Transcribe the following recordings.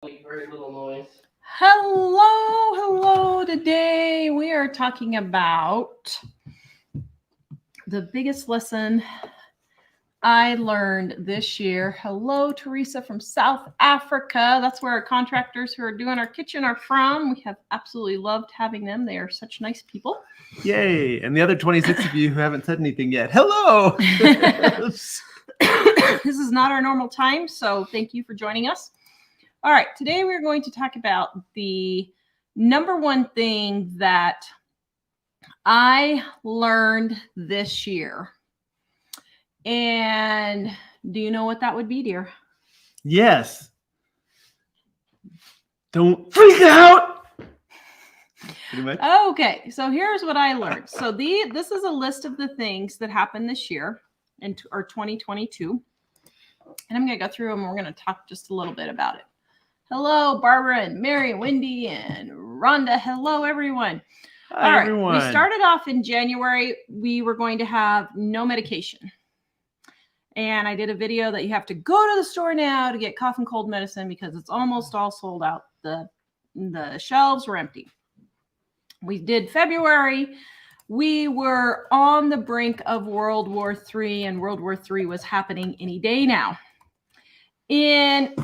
Make very little noise. Hello. Today we are talking about the biggest lesson I learned this year. Hello, Teresa from South Africa. That's where our contractors who are doing our kitchen are from. We have absolutely loved having them. They are such nice people. Yay. And the other 26 of you who haven't said anything yet, hello. This is not our normal time, so thank you for joining us. All right, today we're going to talk about the number one thing that I learned this year. And do you know what that would be, dear? Yes. Don't freak out. Pretty much. Okay, so here's what I learned. So this is a list of the things that happened this year in 2022. And I'm going to go through them and we're going to talk just a little bit about it. Hello, Barbara and Mary, Wendy and Rhonda. Hello, everyone. Hi, all right, everyone. We started off in January. We were going to have no medication. And I did a video that you have to go to the store now to get cough and cold medicine because it's almost all sold out. The shelves were empty. We did February. We were on the brink of World War III, and World War III was happening any day now. In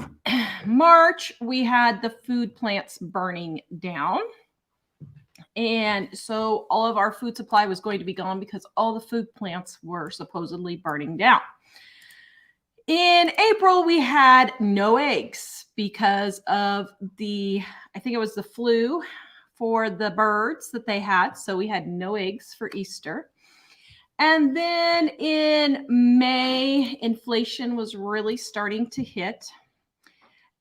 March, we had the food plants burning down. And so all of our food supply was going to be gone because all the food plants were supposedly burning down. In April, we had no eggs because of I think it was the flu for the birds that they had. So we had no eggs for Easter. And then in May, inflation was really starting to hit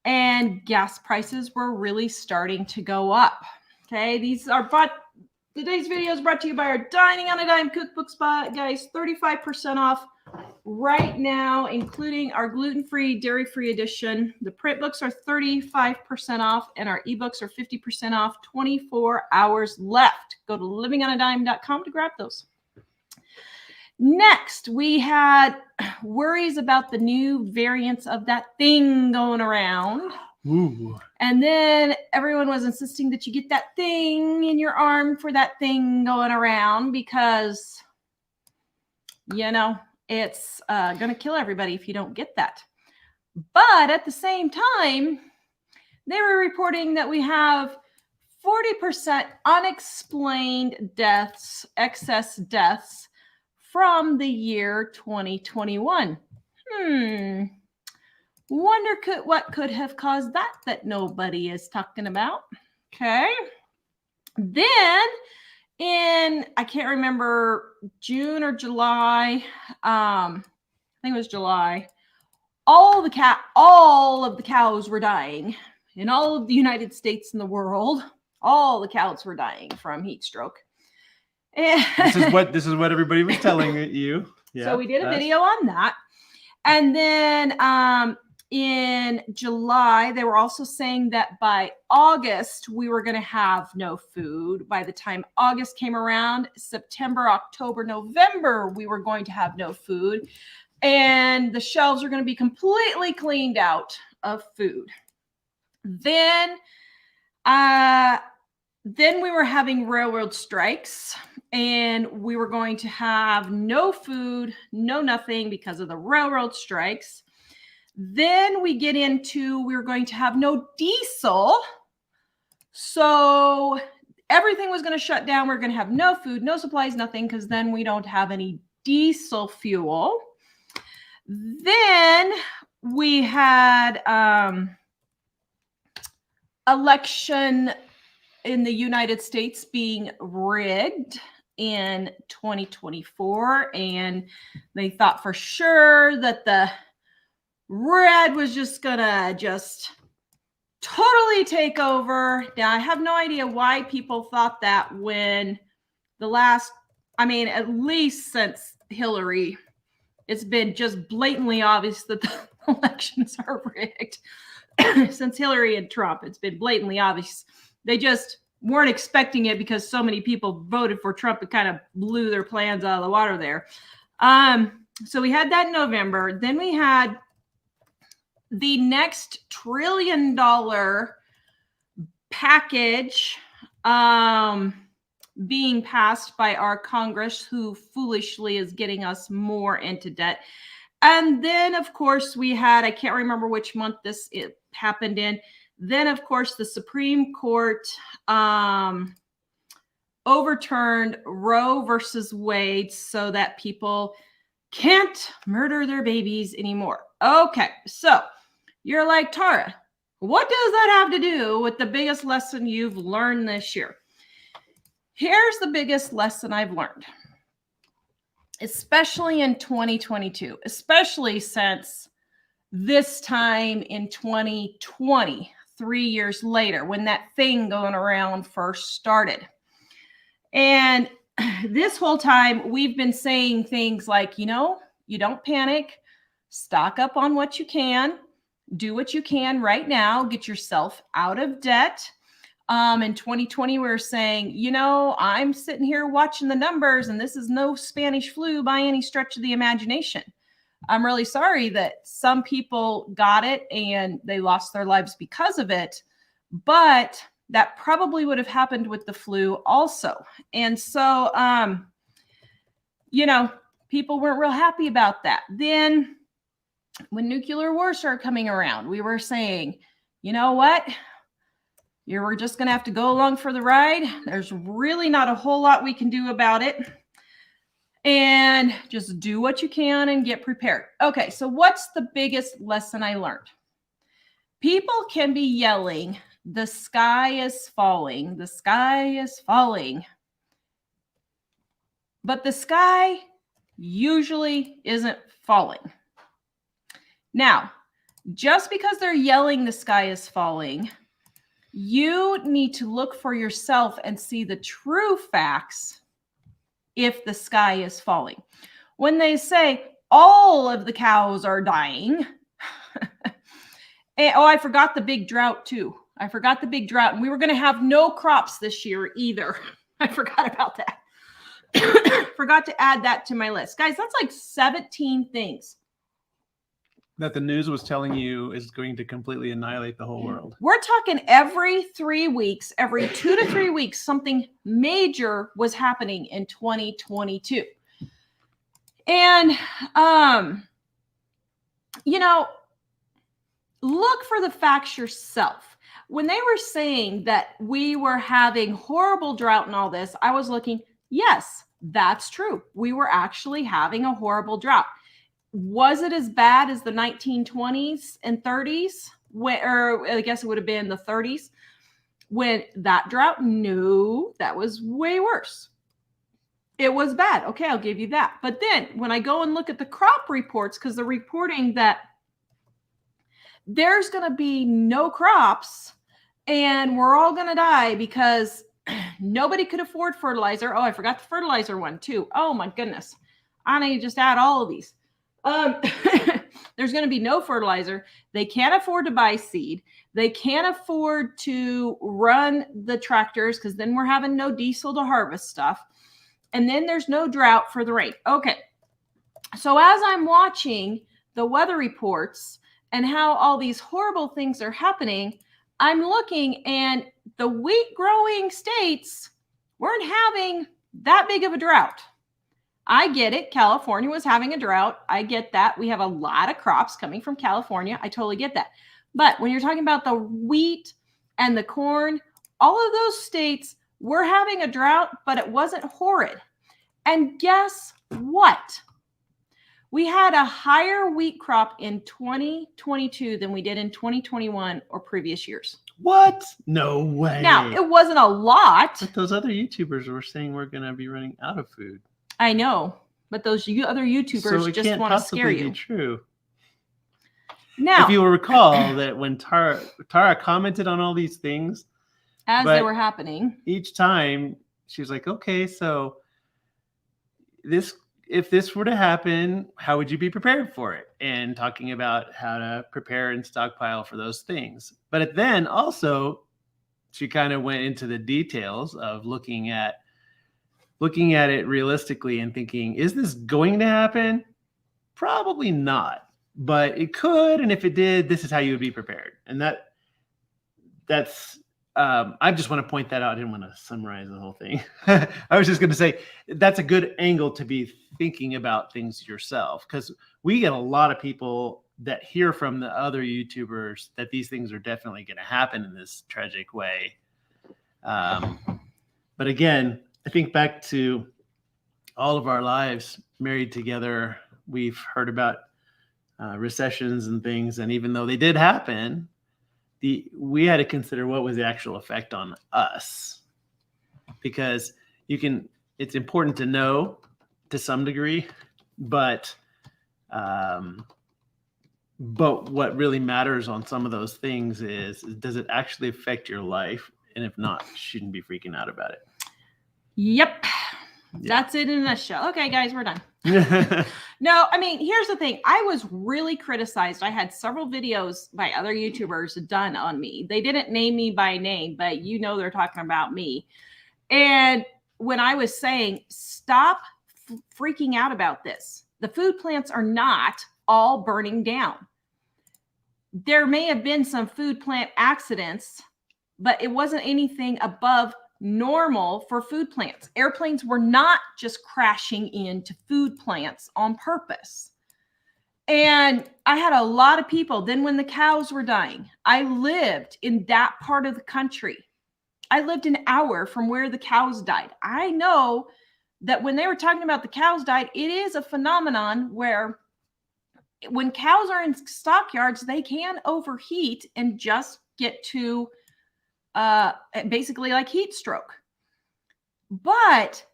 and gas prices were really starting to go up. Okay, today's video is brought to you by our Dining on a Dime cookbook spot. Guys, 35% off right now, including our gluten-free, dairy-free edition. The print books are 35% off and our ebooks are 50% off, 24 hours left. Go to livingonadime.com to grab those. Next, we had worries about the new variants of that thing going around. Ooh. And then everyone was insisting that you get that thing in your arm for that thing going around because, it's going to kill everybody if you don't get that. But at the same time, they were reporting that we have 40% unexplained deaths, excess deaths, from the year 2021. Wonder what could have caused that nobody is talking about. Okay. Then I can't remember, June or July, I think it was July, all of the cows were dying in all of the United States and the world. All the cows were dying from heat stroke. This is what everybody was telling you. Yeah, so we did a video on that. And then in July, they were also saying that by August, we were going to have no food. By the time August came around, September, October, November, we were going to have no food. And the shelves are going to be completely cleaned out of food. Then we were having railroad strikes. And we were going to have no food, no nothing because of the railroad strikes. Then we were going to have no diesel. So everything was going to shut down. We're going to have no food, no supplies, nothing, because then we don't have any diesel fuel. Then we had election in the United States being rigged in 2024, and they thought for sure that the red was just gonna totally take over. Now I have no idea why people thought that when at least since Hillary, it's been just blatantly obvious that the elections are rigged. Since Hillary and Trump, it's been blatantly obvious. They just weren't expecting it because so many people voted for Trump. It kind of blew their plans out of the water there. So we had that in November. Then we had the next $1 trillion package being passed by our Congress, who foolishly is getting us more into debt. And then, of course, we had, I can't remember which month it happened in. Then, of course, the Supreme Court overturned Roe versus Wade so that people can't murder their babies anymore. Okay, so you're like, Tara, what does that have to do with the biggest lesson you've learned this year? Here's the biggest lesson I've learned, especially in 2022, especially since this time in 2020, 3 years later, when that thing going around first started. And this whole time, we've been saying things like, you don't panic, stock up on what you can, do what you can right now, get yourself out of debt. In 2020, we were saying, I'm sitting here watching the numbers, and this is no Spanish flu by any stretch of the imagination. I'm really sorry that some people got it and they lost their lives because of it, but that probably would have happened with the flu also. And so, people weren't real happy about that. Then when nuclear war started coming around, we were saying, you know what? We're just going to have to go along for the ride. There's really not a whole lot we can do about it. And just do what you can and get prepared. Okay, so what's the biggest lesson I learned? People can be yelling, the sky is falling, the sky is falling. But the sky usually isn't falling. Now, just because they're yelling the sky is falling, you need to look for yourself and see the true facts if the sky is falling. When they say all of the cows are dying, I forgot the big drought too. I forgot the big drought, and we were going to have no crops this year either. I forgot about that. Forgot to add that to my list. Guys, that's like 17 things that the news was telling you is going to completely annihilate the whole world. We're talking every 3 weeks, every 2 to 3 weeks, something major was happening in 2022. And, look for the facts yourself. When they were saying that we were having horrible drought and all this, I was looking, yes, that's true. We were actually having a horrible drought. Was it as bad as the 1920s and 30s? Or I guess it would have been the 30s when that drought? No, that was way worse. It was bad. Okay, I'll give you that. But then when I go and look at the crop reports, because they're reporting that there's going to be no crops and we're all going to die because nobody could afford fertilizer. Oh, I forgot the fertilizer one too. Oh my goodness. I need to just add all of these. There's going to be no fertilizer. They can't afford to buy seed. They can't afford to run the tractors because then we're having no diesel to harvest stuff. And then there's no drought for the rain. Okay. So as I'm watching the weather reports and how all these horrible things are happening, I'm looking, and the wheat growing states weren't having that big of a drought. I get it. California was having a drought. I get that. We have a lot of crops coming from California. I totally get that. But when you're talking about the wheat and the corn, all of those states were having a drought, but it wasn't horrid. And guess what? We had a higher wheat crop in 2022 than we did in 2021 or previous years. What? No way. Now, it wasn't a lot. But those other YouTubers were saying we're going to be running out of food. I know, but those other YouTubers just want to scare you. Be true. Now, if you will recall that when Tara commented on all these things as they were happening, each time she was like, "Okay, so if this were to happen, how would you be prepared for it?" And talking about how to prepare and stockpile for those things. But then also, she kind of went into the details of looking at it realistically and thinking, is this going to happen? Probably not. but it could. And if it did, this is how you would be prepared. And that's I just want to point that out. I didn't want to summarize the whole thing. I was just going to say that's a good angle to be thinking about things yourself, because we get a lot of people that hear from the other YouTubers that these things are definitely going to happen in this tragic way. But again, I think back to all of our lives married together, we've heard about recessions and things. And even though they did happen, we had to consider what was the actual effect on us, because it's important to know to some degree, but what really matters on some of those things is does it actually affect your life? And if not, you shouldn't be freaking out about it. Yep. That's it in a nutshell. Okay, guys, we're done. No, I mean, here's the thing. I was really criticized. I had several videos by other YouTubers done on me. They didn't name me by name, but they're talking about me. And when I was saying, stop freaking out about this, the food plants are not all burning down. There may have been some food plant accidents, but it wasn't anything above normal for food plants. Airplanes were not just crashing into food plants on purpose. And I had a lot of people. Then when the cows were dying, I lived in that part of the country. I lived an hour from where the cows died. I know that when they were talking about the cows died, it is a phenomenon where when cows are in stockyards, they can overheat and just get to basically like heat stroke. But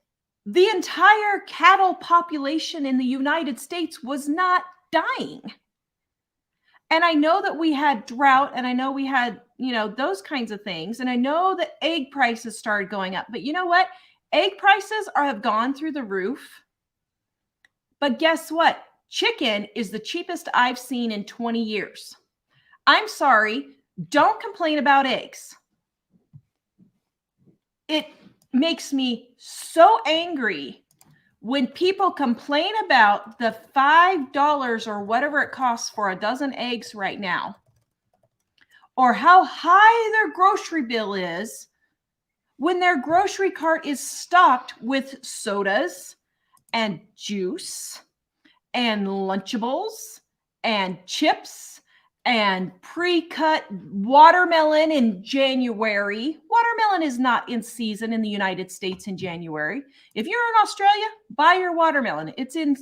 the entire cattle population in the United States was not dying. And I know that we had drought, and I know we had, those kinds of things. And I know that egg prices started going up. But you know what? Egg prices have gone through the roof. But guess what? Chicken is the cheapest I've seen in 20 years. I'm sorry. Don't complain about eggs. It makes me so angry when people complain about the $5 or whatever it costs for a dozen eggs right now, or how high their grocery bill is when their grocery cart is stocked with sodas and juice and Lunchables and chips and pre-cut watermelon in January. Watermelon is not in season in the United States in January. If you're in Australia, buy your watermelon. It's in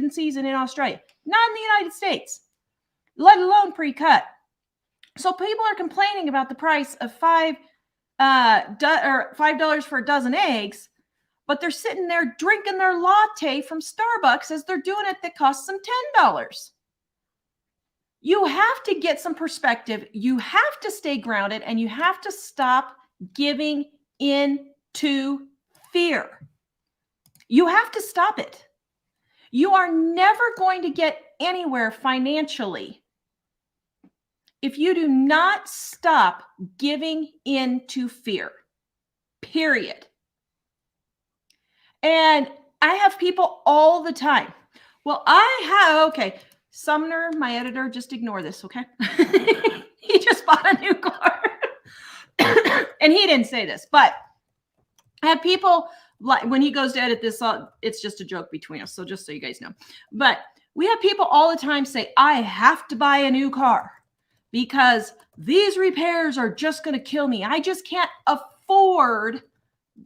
season in Australia, not in the United States, let alone pre-cut. So people are complaining about the price of $5 for a dozen eggs, but they're sitting there drinking their latte from Starbucks as they're doing it that costs them $10. You have to get some perspective. You have to stay grounded, and you have to stop giving in to fear. You have to stop it. You are never going to get anywhere financially if you do not stop giving in to fear, period. And I have people all the time. Well, okay. Sumner, my editor, just ignore this, okay? He just bought a new car. And he didn't say this, but I have people, like, when he goes to edit this, it's just a joke between us, so just so you guys know. But we have people all the time say, I have to buy a new car because these repairs are just going to kill me. I just can't afford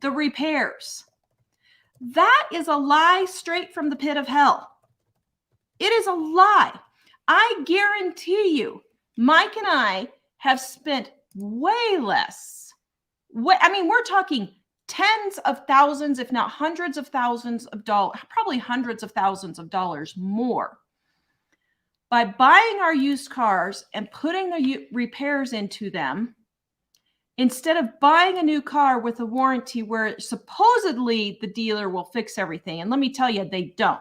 the repairs. That is a lie straight from the pit of hell. It is a lie. I guarantee you, Mike and I have spent way less. We're talking tens of thousands, if not hundreds of thousands of dollars, probably hundreds of thousands of dollars more by buying our used cars and putting the repairs into them, instead of buying a new car with a warranty where supposedly the dealer will fix everything. And let me tell you, they don't.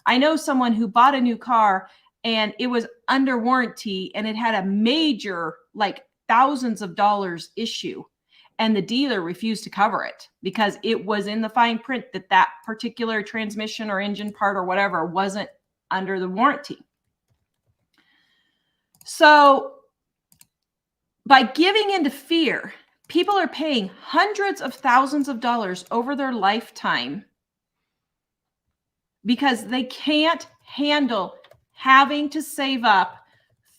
I know someone who bought a new car and it was under warranty and it had a major, like thousands of dollars issue. And the dealer refused to cover it because it was in the fine print that that particular transmission or engine part or whatever wasn't under the warranty. So by giving into fear, people are paying hundreds of thousands of dollars over their lifetime because they can't handle having to save up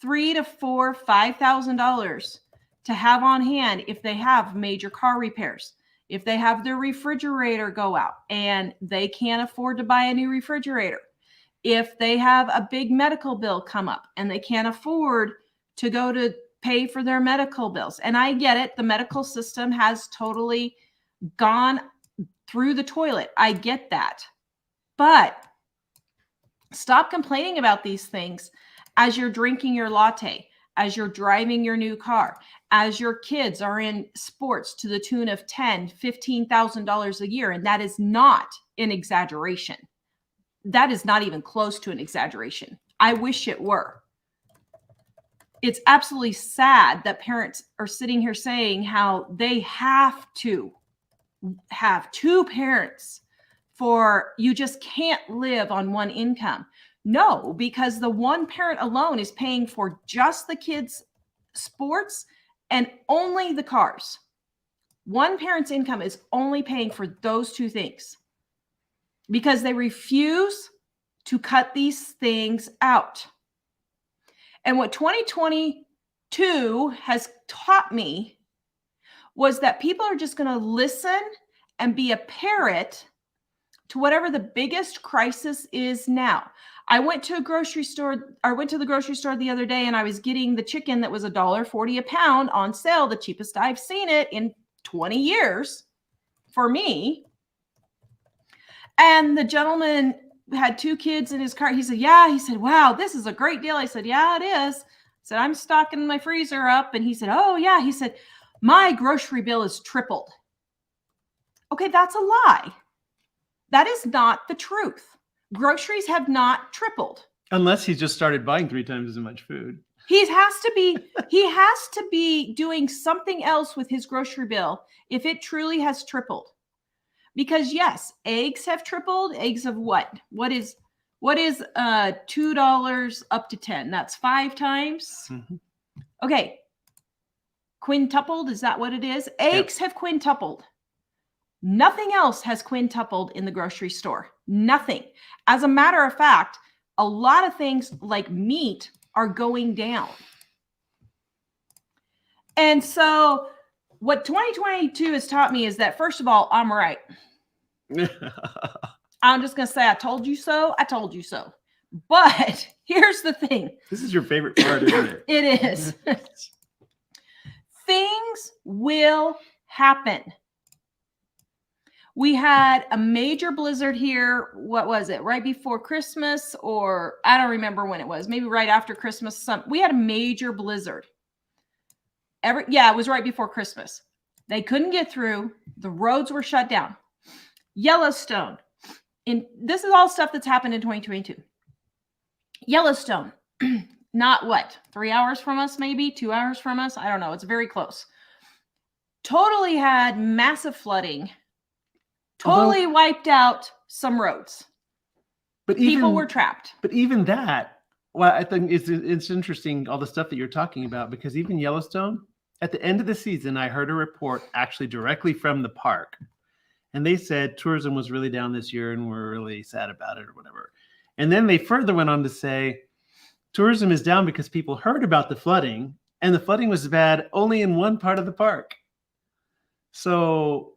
$3,000 to $4,000, $5,000 to have on hand if they have major car repairs, if they have their refrigerator go out and they can't afford to buy a new refrigerator, if they have a big medical bill come up and they can't afford to go to pay for their medical bills. And I get it. The medical system has totally gone through the toilet. I get that. But stop complaining about these things as you're drinking your latte, as you're driving your new car, as your kids are in sports to the tune of $10,000, $15,000 a year. And that is not an exaggeration. That is not even close to an exaggeration. I wish it were. It's absolutely sad that parents are sitting here saying how they have to have two parents for you just can't live on one income. No, because the one parent alone is paying for just the kids' sports and only the cars. One parent's income is only paying for those two things because they refuse to cut these things out. And what 2022 has taught me was that people are just going to listen and be a parrot to whatever the biggest crisis is now. I went to the grocery store the other day and I was getting the chicken that was $1.40 a pound on sale, the cheapest I've seen it in 20 years for me. And the gentleman had two kids in his car. He said, yeah. He said, wow, this is a great deal. I said, yeah, it is. I said, I'm stocking my freezer up. And he said, oh yeah. He said, my grocery bill is tripled. Okay, that's a lie. That is not the truth. Groceries have not tripled. Unless he just started buying 3 times as much food. He has to be doing something else with his grocery bill if it truly has tripled. Because yes, eggs have tripled. Eggs of what? What is $2 up to 10? That's 5 times. Mm-hmm. Okay. Quintupled, is that what it is? Eggs have quintupled. Nothing else has quintupled in the grocery store. Nothing. As a matter of fact, a lot of things like meat are going down. And so what 2022 has taught me is that, first of all, I'm right. I'm just going to say, I told you so. I told you so. But here's the thing. This is your favorite part, isn't it? It is. Things will happen. We had a major blizzard here. What was it? Right before Christmas, or I don't remember when it was. Maybe right after Christmas. We had a major blizzard. It was right before Christmas. They couldn't get through. The roads were shut down. Yellowstone. This is all stuff that's happened in 2022. Yellowstone. Not what? 3 hours from us, maybe 2 hours from us. I don't know. It's very close. Totally had massive flooding. Totally wiped out some roads. But people were trapped. But even that, well, I think it's interesting, all the stuff that you're talking about, because even Yellowstone, at the end of the season, I heard a report actually directly from the park. And they said tourism was really down this year and we're really sad about it or whatever. And then they further went on to say tourism is down because people heard about the flooding, and the flooding was bad only in one part of the park. So...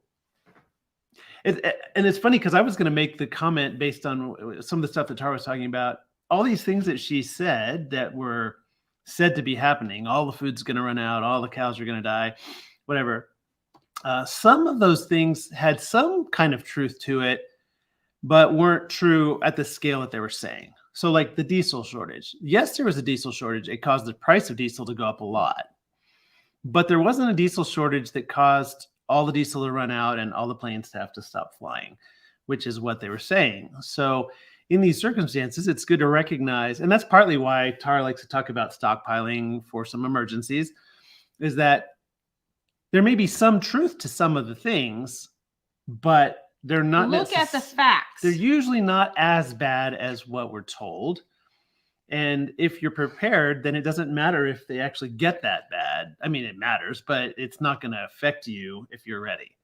And it's funny because I was going to make the comment based on some of the stuff that Tara was talking about. All these things that she said that were said to be happening. All the food's going to run out. All the cows are going to die. Whatever. Some of those things had some kind of truth to it, but weren't true at the scale that they were saying. So like the diesel shortage. Yes, there was a diesel shortage. It caused the price of diesel to go up a lot. But there wasn't a diesel shortage that caused all the diesel to run out and all the planes to have to stop flying, which is what they were saying. So in these circumstances, it's good to recognize, and that's partly why Tara likes to talk about stockpiling for some emergencies, is that there may be some truth to some of the things, but they're not. Look at the facts. They're usually not as bad as what we're told. And if you're prepared, then it doesn't matter if they actually get that bad. I mean, it matters, but it's not going to affect you if you're ready.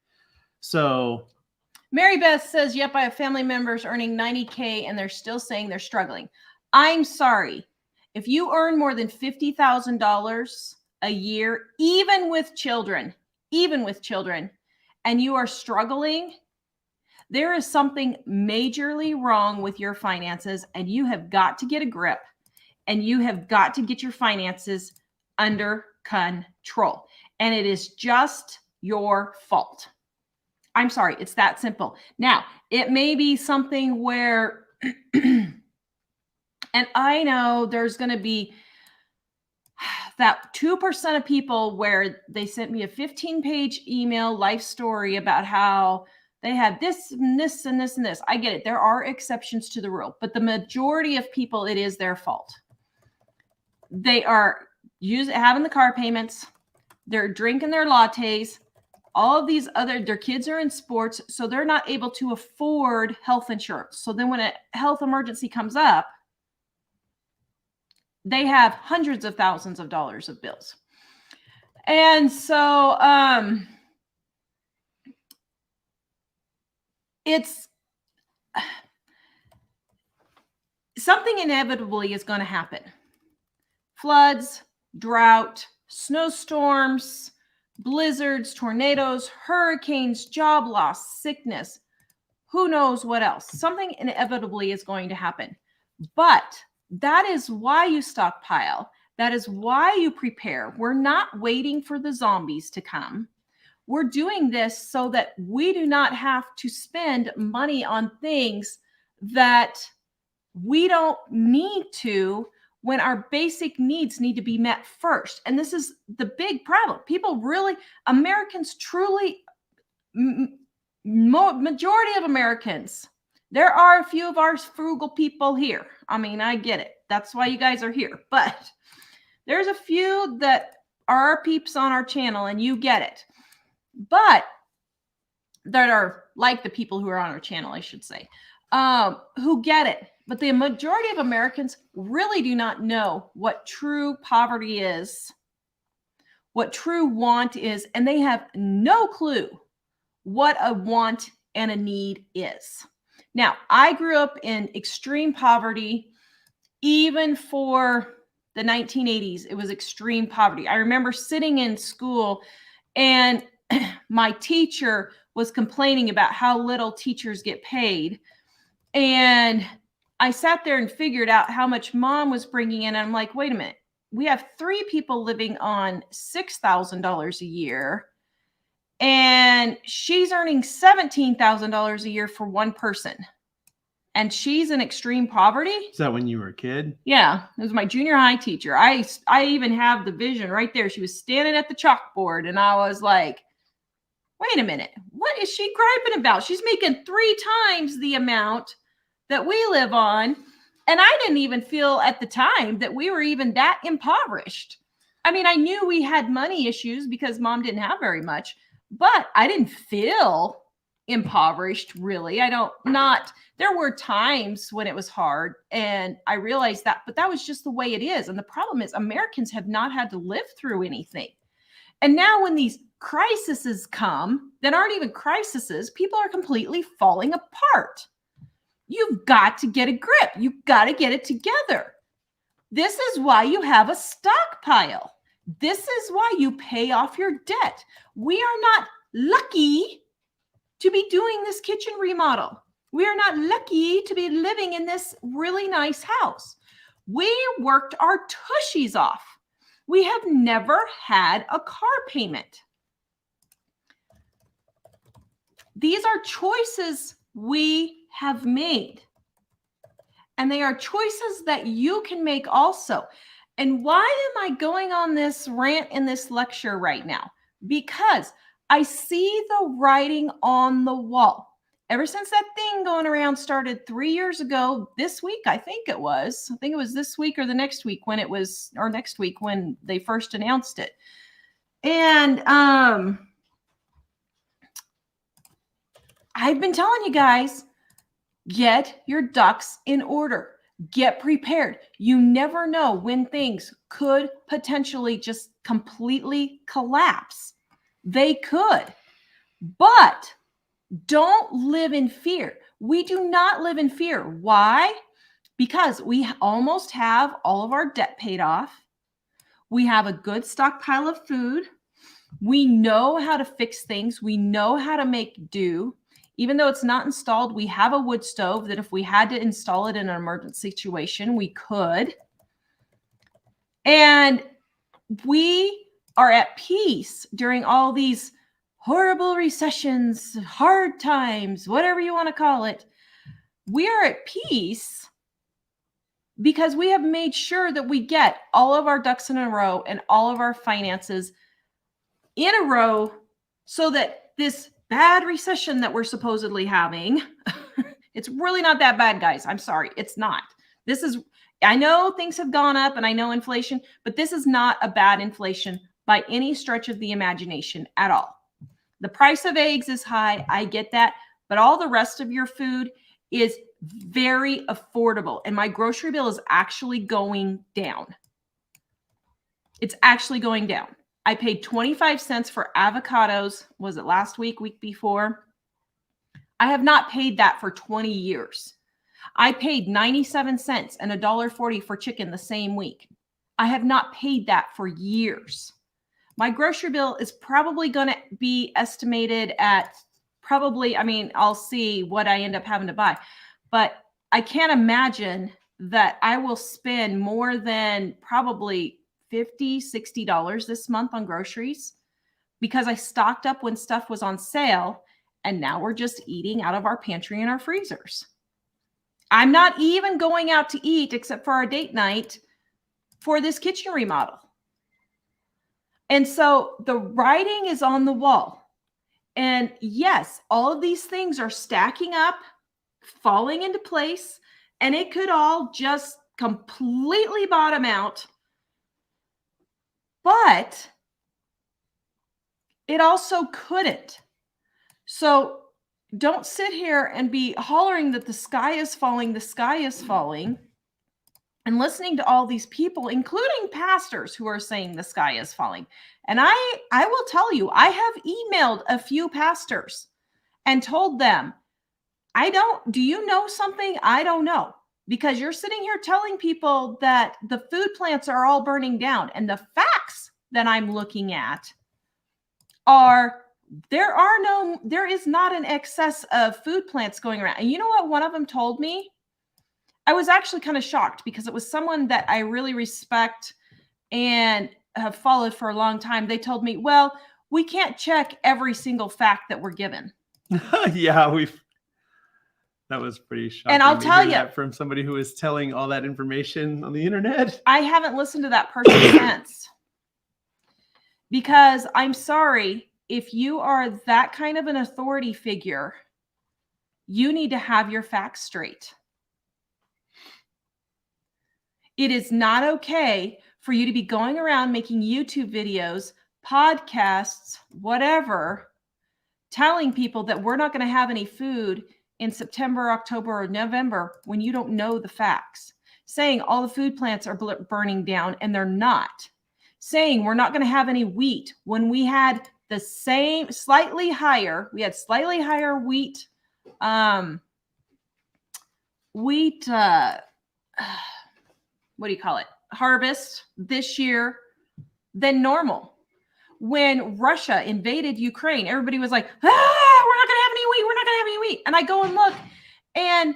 So Mary Beth says, yep, I have family members earning 90K and they're still saying they're struggling. I'm sorry. If you earn more than $50,000 a year, even with children, and you are struggling, there is something majorly wrong with your finances, and you have got to get a grip, and you have got to get your finances under control. And it is just your fault. I'm sorry. It's that simple. Now, it may be something where, and I know there's going to be that 2% of people where they sent me a 15-page email life story about how they had this and this and this and this. I get it. There are exceptions to the rule, but the majority of people, it is their fault. They are having the car payments. They're drinking their lattes. All of these their kids are in sports, so they're not able to afford health insurance. So then when a health emergency comes up, they have hundreds of thousands of dollars of bills. And so it's something inevitably is going to happen. Floods, drought, snowstorms, blizzards, tornadoes, hurricanes, job loss, sickness, who knows what else. Something inevitably is going to happen. But that is why you stockpile. That is why you prepare. We're not waiting for the zombies to come. We're doing this so that we do not have to spend money on things that we don't need to when our basic needs need to be met first. And this is the big problem. Americans truly, majority of Americans, there are a few of our frugal people here. I mean, I get it. That's why you guys are here. But there's a few that are our peeps on our channel, and you get it. But that are like the people who are on our channel, I should say, who get it. But the majority of Americans really do not know what true poverty is, what true want is, and they have no clue what a want and a need is. Now, I grew up in extreme poverty. Even for the 1980s, it was extreme poverty. I remember sitting in school and my teacher was complaining about how little teachers get paid. And I sat there and figured out how much mom was bringing in. And I'm like, wait a minute. We have 3 people living on $6,000 a year. And she's earning $17,000 a year for one person. And she's in extreme poverty. Is that when you were a kid? Yeah, it was my junior high teacher. I even have the vision right there. She was standing at the chalkboard, and I was like, wait a minute. What is she griping about? She's making 3 times the amount that we live on. And I didn't even feel at the time that we were even that impoverished. I mean, I knew we had money issues because mom didn't have very much, but I didn't feel impoverished, really. There were times when it was hard, and I realized that, but that was just the way it is. And the problem is Americans have not had to live through anything. And now when these crises come that aren't even crises, people are completely falling apart. You've got to get a grip. You've got to get it together. This is why you have a stockpile. This is why you pay off your debt. We are not lucky to be doing this kitchen remodel. We are not lucky to be living in this really nice house. We worked our tushies off. We have never had a car payment. These are choices we have made. And they are choices that you can make also. And why am I going on this rant in this lecture right now? Because I see the writing on the wall. Ever since that thing going around started 3 years ago, this week, I think it was this week or the next week when next week when they first announced it. And I've been telling you guys, get your ducks in order. Get prepared. You never know when things could potentially just completely collapse. They could, but don't live in fear. We do not live in fear. Why? Because we almost have all of our debt paid off. We have a good stockpile of food. We know how to fix things. We know how to make do. Even though it's not installed, we have a wood stove that if we had to install it in an emergency situation, we could. And we are at peace during all these horrible recessions, hard times, whatever you want to call it. We are at peace because we have made sure that we get all of our ducks in a row and all of our finances in a row so that this bad recession that we're supposedly having, it's really not that bad, guys. I'm sorry. It's not. I know things have gone up and I know inflation, but this is not a bad inflation by any stretch of the imagination at all. The price of eggs is high. I get that. But all the rest of your food is very affordable. And my grocery bill is actually going down. It's actually going down. I paid 25 cents for avocados. Was it last week, week before? I have not paid that for 20 years. I paid 97 cents and $1.40 for chicken the same week. I have not paid that for years. My grocery bill is probably going to be estimated at I'll see what I end up having to buy. But I can't imagine that I will spend more than probably $50, $60 this month on groceries because I stocked up when stuff was on sale and now we're just eating out of our pantry and our freezers. I'm not even going out to eat except for our date night for this kitchen remodel. And so the writing is on the wall. And yes, all of these things are stacking up, falling into place, and it could all just completely bottom out. But it also couldn't. So don't sit here and be hollering that the sky is falling, and listening to all these people, including pastors who are saying the sky is falling. And I will tell you, I have emailed a few pastors and told them, do you know something? I don't know. Because you're sitting here telling people that the food plants are all burning down. And the facts that I'm looking at are there is not an excess of food plants going around. And you know what one of them told me? I was actually kind of shocked because it was someone that I really respect and have followed for a long time. They told me, well, we can't check every single fact that we're given. Yeah, that was pretty shocking. And I'll tell you, that from somebody who is telling all that information on the internet. I haven't listened to that person since. Because I'm sorry, if you are that kind of an authority figure, you need to have your facts straight. It is not okay for you to be going around making YouTube videos, podcasts, whatever, telling people that we're not going to have any food in September, October, or November when you don't know the facts. Saying all the food plants are burning down and they're not. Saying we're not going to have any wheat when we had the same slightly higher wheat harvest this year than normal. When Russia invaded Ukraine, everybody was like, we're not going to have any wheat. And I go and look, and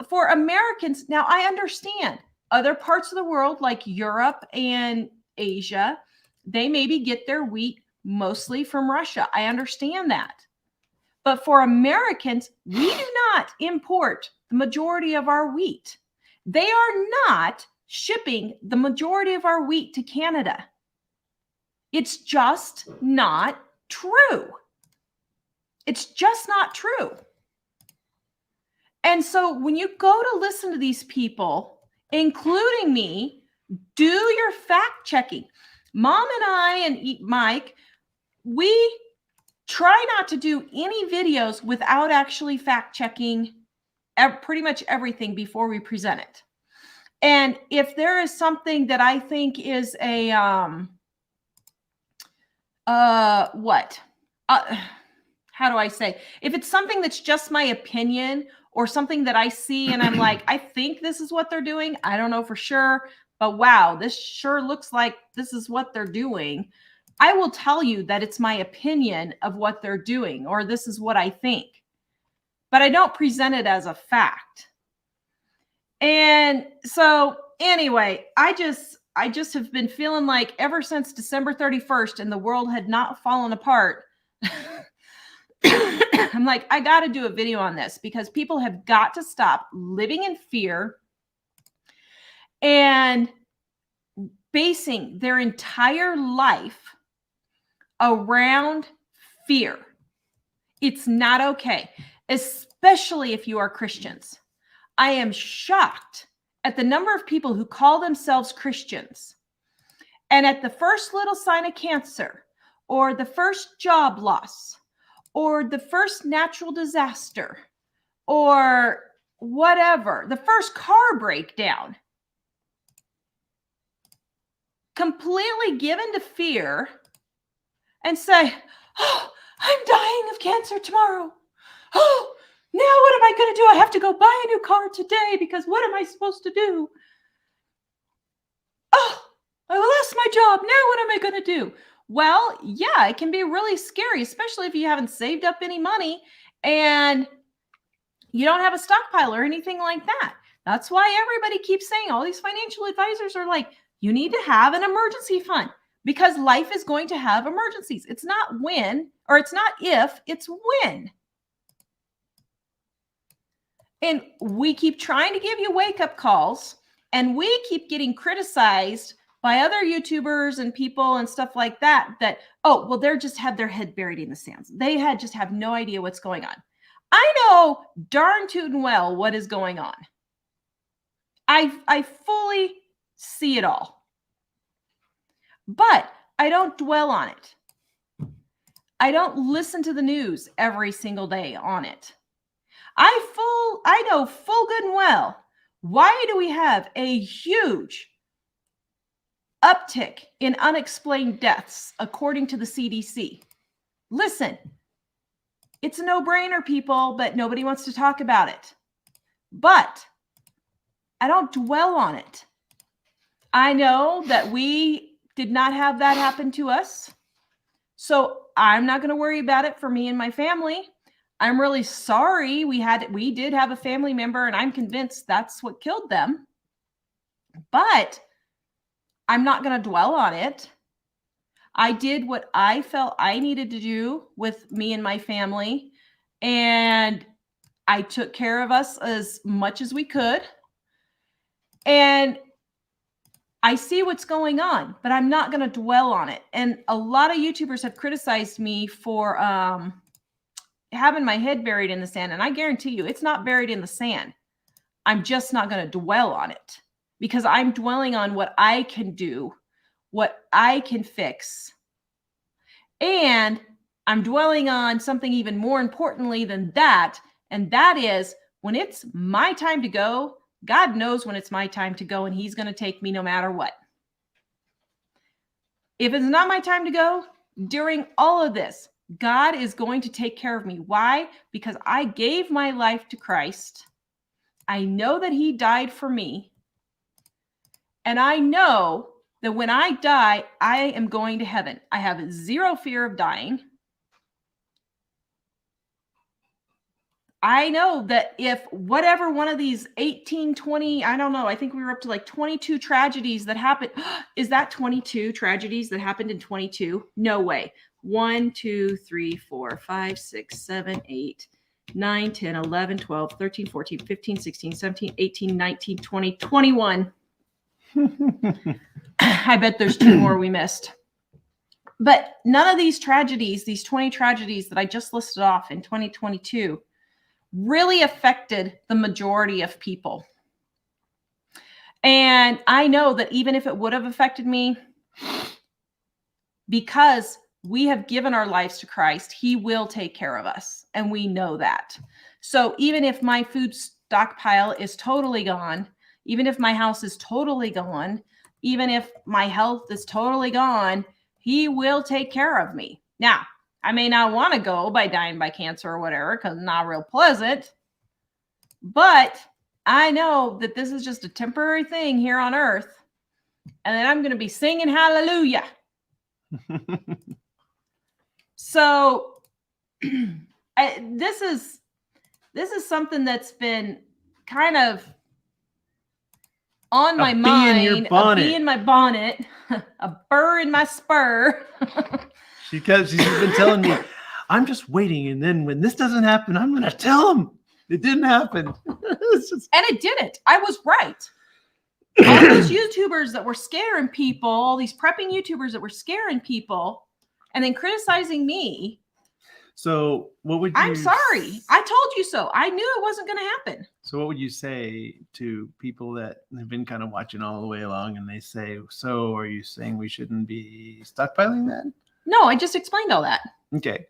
for Americans, now I understand other parts of the world like Europe and Asia, they maybe get their wheat mostly from Russia. I understand that. But for Americans, we do not import the majority of our wheat. They are not shipping the majority of our wheat to Canada. It's just not true. It's just not true. And so when you go to listen to these people, including me, do your fact checking. Mom and I and Mike, we try not to do any videos without actually fact checking pretty much everything before we present it. And if there is something that I think is a, what? How do I say? If it's something that's just my opinion or something that I see and I'm like, I think this is what they're doing. I don't know for sure, but wow, this sure looks like this is what they're doing. I will tell you that it's my opinion of what they're doing, or this is what I think, but I don't present it as a fact. And so anyway, I just have been feeling like ever since December 31st and the world had not fallen apart, I'm like, I got to do a video on this because people have got to stop living in fear and basing their entire life around fear. It's not okay, especially if you are Christians. I am shocked at the number of people who call themselves Christians, and at the first little sign of cancer or the first job loss or the first natural disaster or whatever, the first car breakdown, completely given to fear and say, oh, I'm dying of cancer tomorrow. Oh, now what am I going to do? I have to go buy a new car today because what am I supposed to do? Oh, I lost my job. Now what am I going to do? Well, yeah, it can be really scary, especially if you haven't saved up any money and you don't have a stockpile or anything like that. That's why everybody keeps saying, all these financial advisors are like, you need to have an emergency fund because life is going to have emergencies. It's not when, or it's not if, it's when. And we keep trying to give you wake-up calls, and we keep getting criticized by other YouTubers and people and stuff like that, that, oh, well, they're just have their head buried in the sands. They just have no idea what's going on. I know darn tootin' well what is going on. I fully see it all. But I don't dwell on it. I don't listen to the news every single day on it. I know full good and well, why do we have a huge uptick in unexplained deaths according to the CDC? Listen, it's a no-brainer, people, but nobody wants to talk about it. But I don't dwell on it. I know that we did not have that happen to us, so I'm not going to worry about it for me and my family. I'm really sorry we did have a family member, and I'm convinced that's what killed them. But I'm not going to dwell on it. I did what I felt I needed to do with me and my family, and I took care of us as much as we could. And I see what's going on, but I'm not going to dwell on it. And a lot of YouTubers have criticized me for having my head buried in the sand. And I guarantee you, it's not buried in the sand. I'm just not going to dwell on it because I'm dwelling on what I can do, what I can fix. And I'm dwelling on something even more importantly than that. And that is when it's my time to go, God knows when it's my time to go, and he's going to take me no matter what. If it's not my time to go, during all of this, God is going to take care of me. Why? Because I gave my life to Christ. I know that he died for me. And I know that when I die, I am going to heaven. I have zero fear of dying. I know that if whatever one of these 18, 20, I don't know, I think we were up to like 22 tragedies that happened. Is that 22 tragedies that happened in 22? No way. 1, 2, 3, 4, 5, 6, 7, 8, 9, 10, 11, 12, 13, 14, 15, 16, 17, 18, 19, 20, 21. I bet there's 2 more we missed. But none of these tragedies, these 20 tragedies that I just listed off in 2022, really affected the majority of people. And I know that even if it would have affected me, because we have given our lives to Christ, he will take care of us. And we know that. So even if my food stockpile is totally gone, even if my house is totally gone, even if my health is totally gone, he will take care of me. Now, I may not want to go by dying by cancer or whatever, because it's not real pleasant, but I know that this is just a temporary thing here on earth, and then I'm going to be singing hallelujah. So this is something that's been kind of on my mind, a bee in my bonnet, a burr in my spur. She's been telling me, I'm just waiting, and then when this doesn't happen, I'm going to tell him it didn't happen. And it didn't. I was right. All those YouTubers that were scaring people, all these prepping YouTubers that were scaring people and then criticizing me. So what would you... I'm sorry. I told you so. I knew it wasn't going to happen. So what would you say to people that have been kind of watching all the way along and they say, so are you saying we shouldn't be stockpiling then? No, I just explained all that. Okay.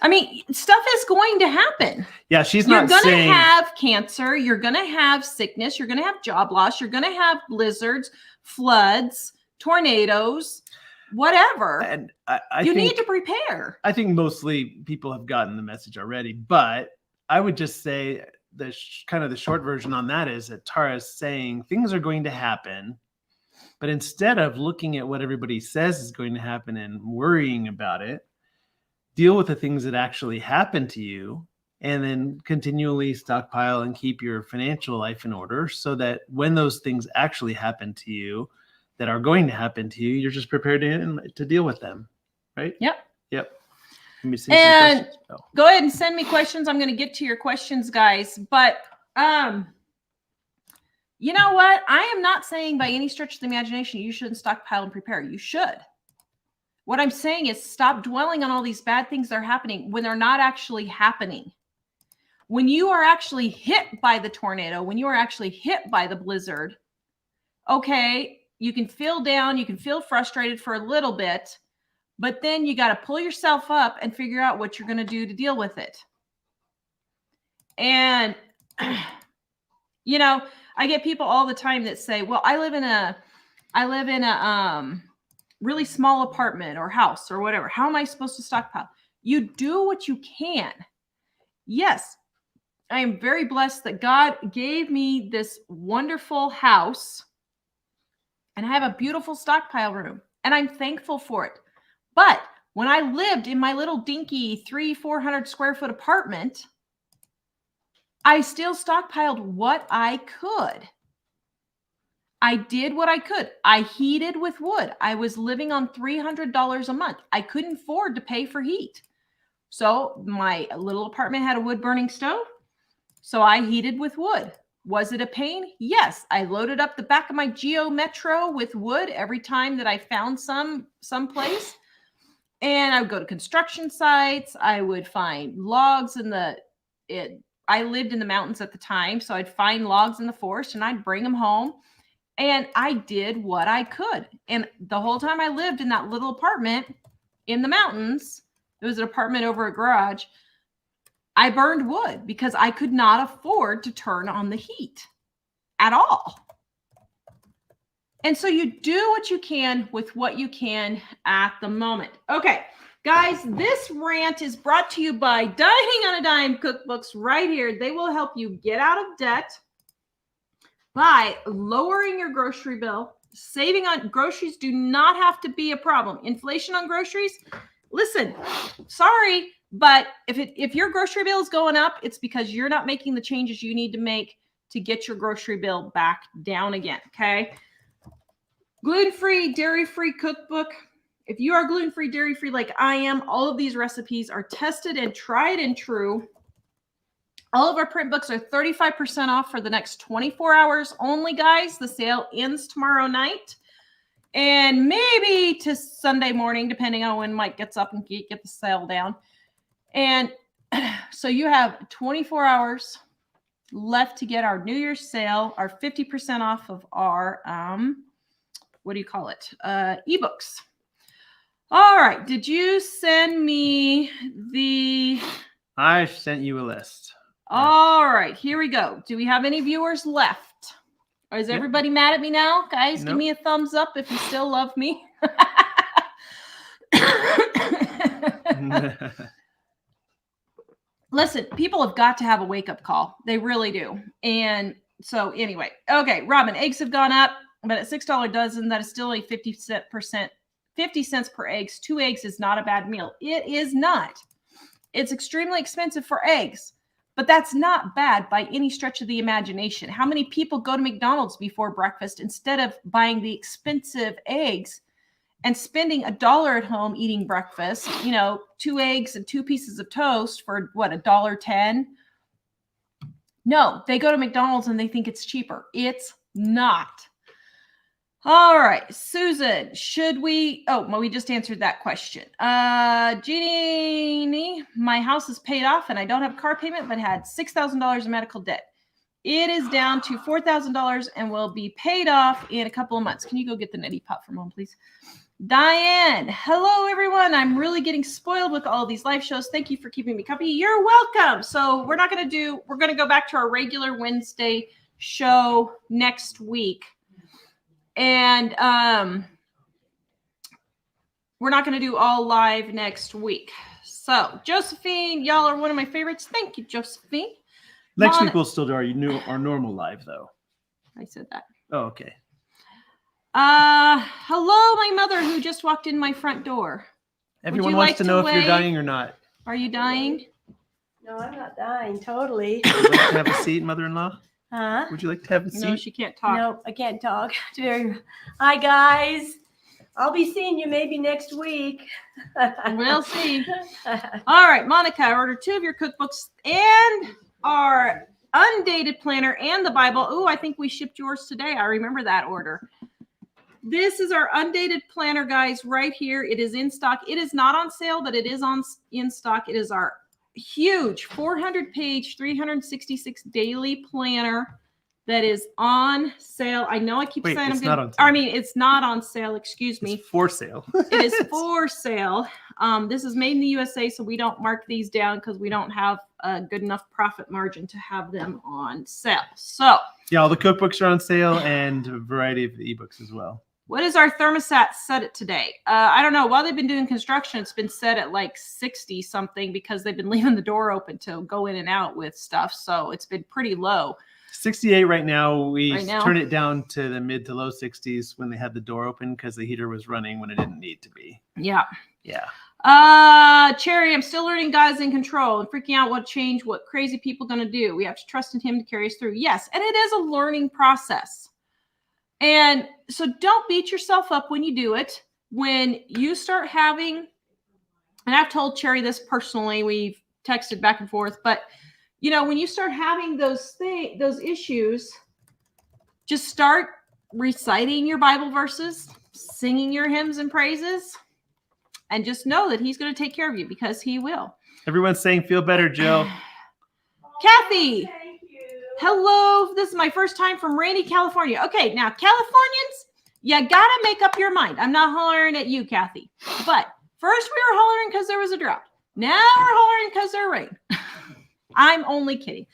I mean, stuff is going to happen. Yeah, she's not saying... You're going to have cancer. You're going to have sickness. You're going to have job loss. You're going to have blizzards, floods, tornadoes, whatever. And you need to prepare. I think mostly people have gotten the message already, but I would just say the kind of the short version on that is that Tara's saying things are going to happen, but instead of looking at what everybody says is going to happen and worrying about it, deal with the things that actually happen to you, and then continually stockpile and keep your financial life in order so that when those things actually happen to you that are going to happen to you, you're just prepared to deal with them. Right? Yep. And go ahead and send me questions. I'm going to get to your questions, guys. But you know what? I am not saying by any stretch of the imagination you shouldn't stockpile and prepare. You should. What I'm saying is stop dwelling on all these bad things that are happening when they're not actually happening. When you are actually hit by the tornado, when you are actually hit by the blizzard, okay, you can feel down, you can feel frustrated for a little bit, but then you got to pull yourself up and figure out what you're going to do to deal with it. And, you know, I get people all the time that say, well, I live in a really small apartment or house or whatever. How am I supposed to stockpile? You do what you can. Yes, I am very blessed that God gave me this wonderful house and I have a beautiful stockpile room and I'm thankful for it. But when I lived in my little dinky 300-400 square foot apartment, I still stockpiled what I could. I did what I could. I heated with wood. I was living on $300 a month. I couldn't afford to pay for heat. So my little apartment had a wood burning stove. So I heated with wood. Was it a pain? Yes. I loaded up the back of my Geo Metro with wood every time that I found someplace. And I would go to construction sites. I would find logs I lived in the mountains at the time. So I'd find logs in the forest and I'd bring them home. And I did what I could. And the whole time I lived in that little apartment in the mountains, it was an apartment over a garage, I burned wood because I could not afford to turn on the heat at all. And so you do what you can with what you can at the moment. Okay, guys, this rant is brought to you by Dining on a Dime cookbooks right here. They will help you get out of debt by lowering your grocery bill. Saving on groceries do not have to be a problem. Inflation on groceries, listen, sorry, but if your grocery bill is going up, it's because you're not making the changes you need to make to get your grocery bill back down again, okay? Gluten-free, dairy-free cookbook. If you are gluten-free, dairy-free like I am, all of these recipes are tested and tried and true. All of our print books are 35% off for the next 24 hours only, guys. The sale ends tomorrow night and maybe to Sunday morning, depending on when Mike gets up and get the sale down. And so you have 24 hours left to get our New Year's sale, our 50% off of our, what do you call it? Ebooks. All right. Did you send me I sent you a list. All right, here we go. Do we have any viewers left? Or is Yep. everybody mad at me now? Guys, give Nope. me a thumbs up if you still love me. Listen, people have got to have a wake-up call. They really do. And so anyway, okay, Robin, eggs have gone up, but at $6 a dozen, that is still a 50 cents per eggs. 2 eggs is not a bad meal. It is not. It's extremely expensive for eggs, but that's not bad by any stretch of the imagination. How many people go to McDonald's before breakfast instead of buying the expensive eggs and spending $1 at home eating breakfast, 2 eggs and 2 pieces of toast for what, $1.10? No, they go to McDonald's and they think it's cheaper. It's not. All right, Susan, should we? Oh, well, we just answered that question. Jeannie, my house is paid off and I don't have a car payment, but had $6,000 in medical debt. It is down to $4,000 and will be paid off in a couple of months. Can you go get the neti pot for a moment, please? Diane, hello everyone. I'm really getting spoiled with all these live shows. Thank you for keeping me company. You're welcome. So we're going to go back to our regular Wednesday show next week. And we're not going to do all live next week. So Josephine, y'all are one of my favorites. Thank you, Josephine. Next week we'll still do our normal live though. I said that. Oh, okay. Hello, my mother who just walked in my front door. Everyone wants to know if you're dying or not. Are you dying? No, I'm not dying. Totally. Would you like to have a seat, mother-in-law? Huh? Would you like to have a seat? No, she can't talk. No, I can't talk. Hi, guys. I'll be seeing you maybe next week. We'll see. All right, Monica, I ordered 2 of your cookbooks and our undated planner and the Bible. Oh, I think we shipped yours today. I remember that order. This is our undated planner, guys, right here. It is in stock. It is not on sale, but it is in stock. It is our huge 400-page, 366 daily planner that is on sale. I know I keep saying I'm going to. I mean, it's not on sale. Excuse me. It's for sale. It is for sale. This is made in the USA, so we don't mark these down because we don't have a good enough profit margin to have them on sale. So yeah, all the cookbooks are on sale and a variety of ebooks as well. What is our thermostat set at today? I don't know. While they've been doing construction, it's been set at like 60 something because they've been leaving the door open to go in and out with stuff. So it's been pretty low. 68 right now. We turn it down to the mid to low 60s when they had the door open because the heater was running when it didn't need to be. Yeah. Yeah. Cherry, I'm still learning God is in control and freaking out what crazy people going to do. We have to trust in him to carry us through. Yes. And it is a learning process. And so don't beat yourself up when you do it. When you start having, and I've told Cherry this personally, we've texted back and forth, but when you start having those issues, just start reciting your Bible verses, singing your hymns and praises, and just know that he's going to take care of you because he will. Everyone's saying feel better, Jill. Kathy. Hello, this is my first time from rainy California. Okay, now Californians, you gotta make up your mind. I'm not hollering at you, Kathy. But first we were hollering because there was a drought. Now we're hollering because there's rain. I'm only kidding.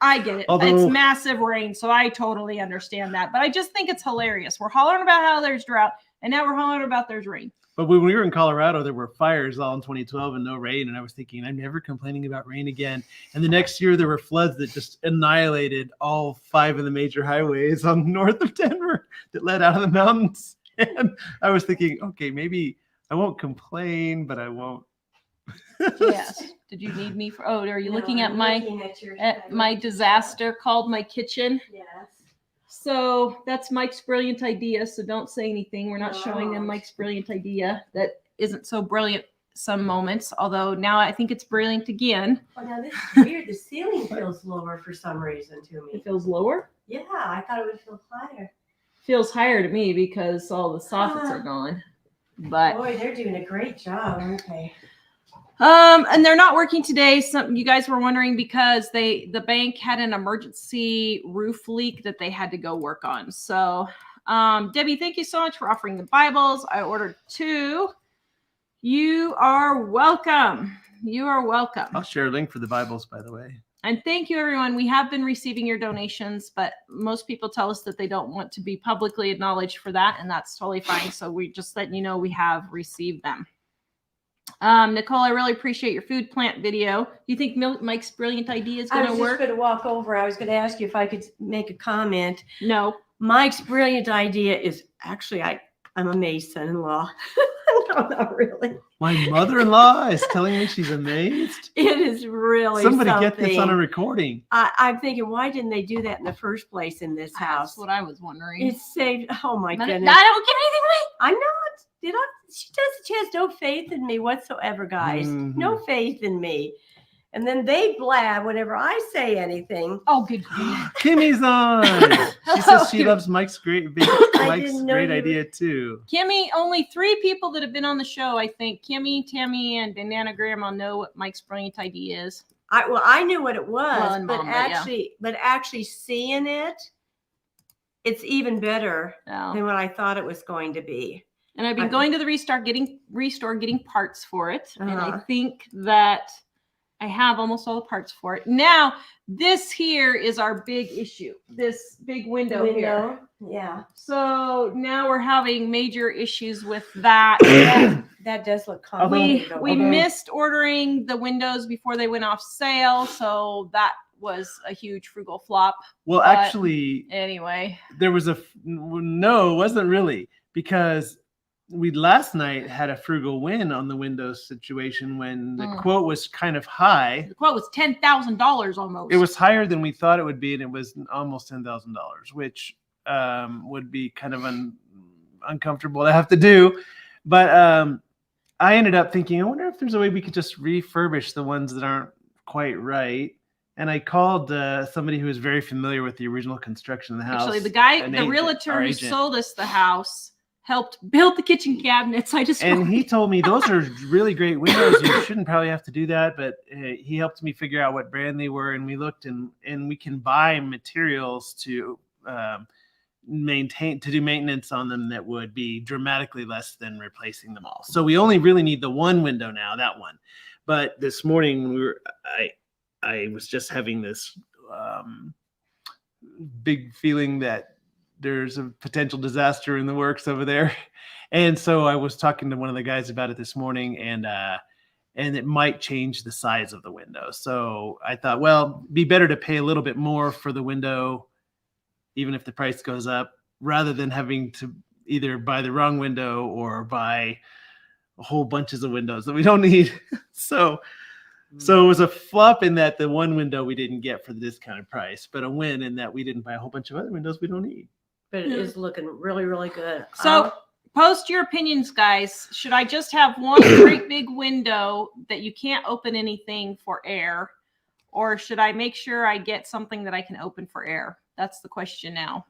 I get it. It's massive rain, so I totally understand that. But I just think it's hilarious. We're hollering about how there's drought, and now we're hollering about there's rain. But when we were in Colorado, there were fires all in 2012 and no rain. And I was thinking, I'm never complaining about rain again. And the next year, there were floods that just annihilated all 5 of the major highways on north of Denver that led out of the mountains. And I was thinking, okay, maybe I won't complain, but I won't. Yes. Did you need me for? Oh, are you looking at my disaster called my kitchen? Yes. So that's Mike's brilliant idea. So don't say anything. We're not showing them Mike's brilliant idea. That isn't so brilliant some moments. Although now I think it's brilliant again. Well, now this is weird. The ceiling feels lower for some reason to me. It feels lower? Yeah, I thought it would feel higher. Feels higher to me because all the soffits are gone. But boy, they're doing a great job, aren't they? And they're not working today. You guys were wondering because the bank had an emergency roof leak that they had to go work on. So, Debbie, thank you so much for offering the Bibles. I ordered 2. You are welcome. You are welcome. I'll share a link for the Bibles, by the way. And thank you, everyone. We have been receiving your donations, but most people tell us that they don't want to be publicly acknowledged for that, and that's totally fine. So we just letting you know we have received them. Nicole, I really appreciate your food plant video. Do you think Mike's brilliant idea is going to I was work? just going to walk over. I was going to ask you if I could make a comment. No. Mike's brilliant idea is actually, I'm amazed, son-in-law. No, not really. My mother-in-law is telling me she's amazed. It is really Somebody something. get this on a recording. I'm thinking, why didn't they do that in the first place in this house? That's what I was wondering. It saved. Oh my But goodness! I don't give anything away. I'm not. Did I? She has no faith in me whatsoever, guys. Mhm. No faith in me. And then they blab whenever I say anything. Oh, good grief. Kimmy's on. She says she loves Mike's great didn't know you were- idea too. Kimmy, only 3 people that have been on the show, I think. Kimmy, Tammy, and Banana Grandma know what Mike's brilliant idea is. I knew what it was, Well, and but Mom, but yeah. actually seeing it, it's even better Oh. than what I thought it was going to be. And I've been going to the restore, getting parts for it. And I Uh-huh. think that I have almost all the parts for it. Now, this here is our big issue. This big window here. Yeah. So now we're having major issues with that. That does look Although- complicated. We missed ordering the windows before they went off sale, so that was a huge frugal flop. Well, But- actually, Anyway, there was no, it wasn't really, because we last night had a frugal win on the Windows situation when the quote was kind of high. the quote was $10,000 almost. It was higher than we thought it would be, and it was almost $10,000, which would be kind of uncomfortable to have to do. But I ended up thinking, I wonder if there's a way we could just refurbish the ones that aren't quite right. And I called somebody who was very familiar with the original construction of the house. Actually, the guy, an the agent, realtor our who agent. sold us the house, helped build the kitchen cabinets. And he told me those are really great windows. You shouldn't probably have to do that, but he helped me figure out what brand they were, and we looked, and we can buy materials to do maintenance on them that would be dramatically less than replacing them all. So we only really need the one window now, that one. But this morning I was just having this big feeling that there's a potential disaster in the works over there. And so I was talking to one of the guys about it this morning, and it might change the size of the window. So I thought, well, it'd be better to pay a little bit more for the window, even if the price goes up, rather than having to either buy the wrong window or buy a whole bunches of windows that we don't need. So it was a flop in that the one window we didn't get for the discounted price, but a win in that we didn't buy a whole bunch of other windows we don't need. But it is looking really, really good. So post your opinions, guys. Should I just have one great big window that you can't open anything for air? Or should I make sure I get something that I can open for air? That's the question now.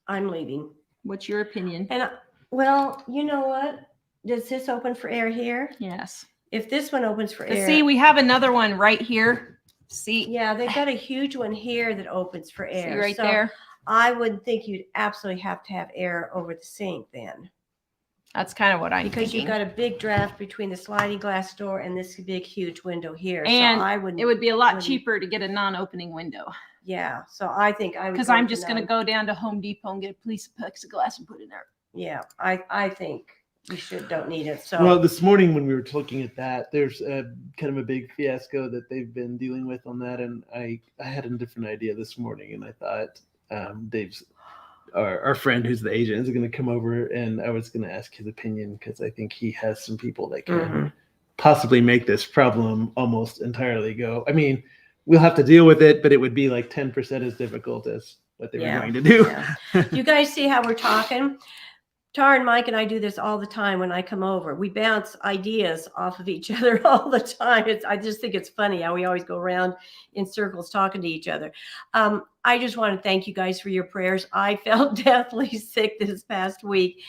I'm leaving. What's your opinion? And well, you know what? Does this open for air here? Yes. If this one opens for air. See, we have another one right here. See? Yeah, they've got a huge one here that opens for air. See right So there? I would think you'd absolutely have to have air over the sink then. That's kind of what I'm Because thinking. you've got a big draft between the sliding glass door and this big, huge window here. And so I wouldn't. It would be a lot wouldn't- cheaper to get a non-opening window. Yeah. So I think I would. Because go I'm with just going to go down to Home Depot and get a piece of plexiglass and put it in there. Yeah. I think you don't need it. So. Well, this morning when we were looking at that, there's kind of a big fiasco that they've been dealing with on that, and I had a different idea this morning, and I thought Dave's our friend who's the agent is going to come over, and I was going to ask his opinion because I think he has some people that can possibly make this problem almost entirely go. I mean, we'll have to deal with it, but it would be like 10% as difficult as what they were going to do. Yeah. You guys see how we're talking? Tara and Mike and I do this all the time when I come over. We bounce ideas off of each other all the time. I just think it's funny how we always go around in circles talking to each other. I just want to thank you guys for your prayers. I felt deathly sick this past week.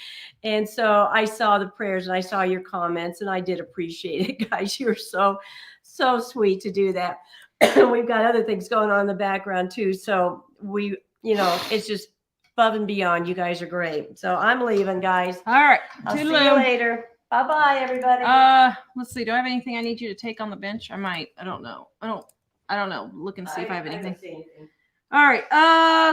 And so I saw the prayers and I saw your comments, and I did appreciate it, guys. You're so sweet to do that. We've got other things going on in the background too. So it's just above and beyond. You guys are great. So I'm leaving, guys. All right. I'll see you Toodaloo. later. Bye-bye, everybody. Let's see. Do I have anything I need you to take on the bench? I might. I don't know. I don't I don't know. Look and see if I have anything. don't see anything. All right.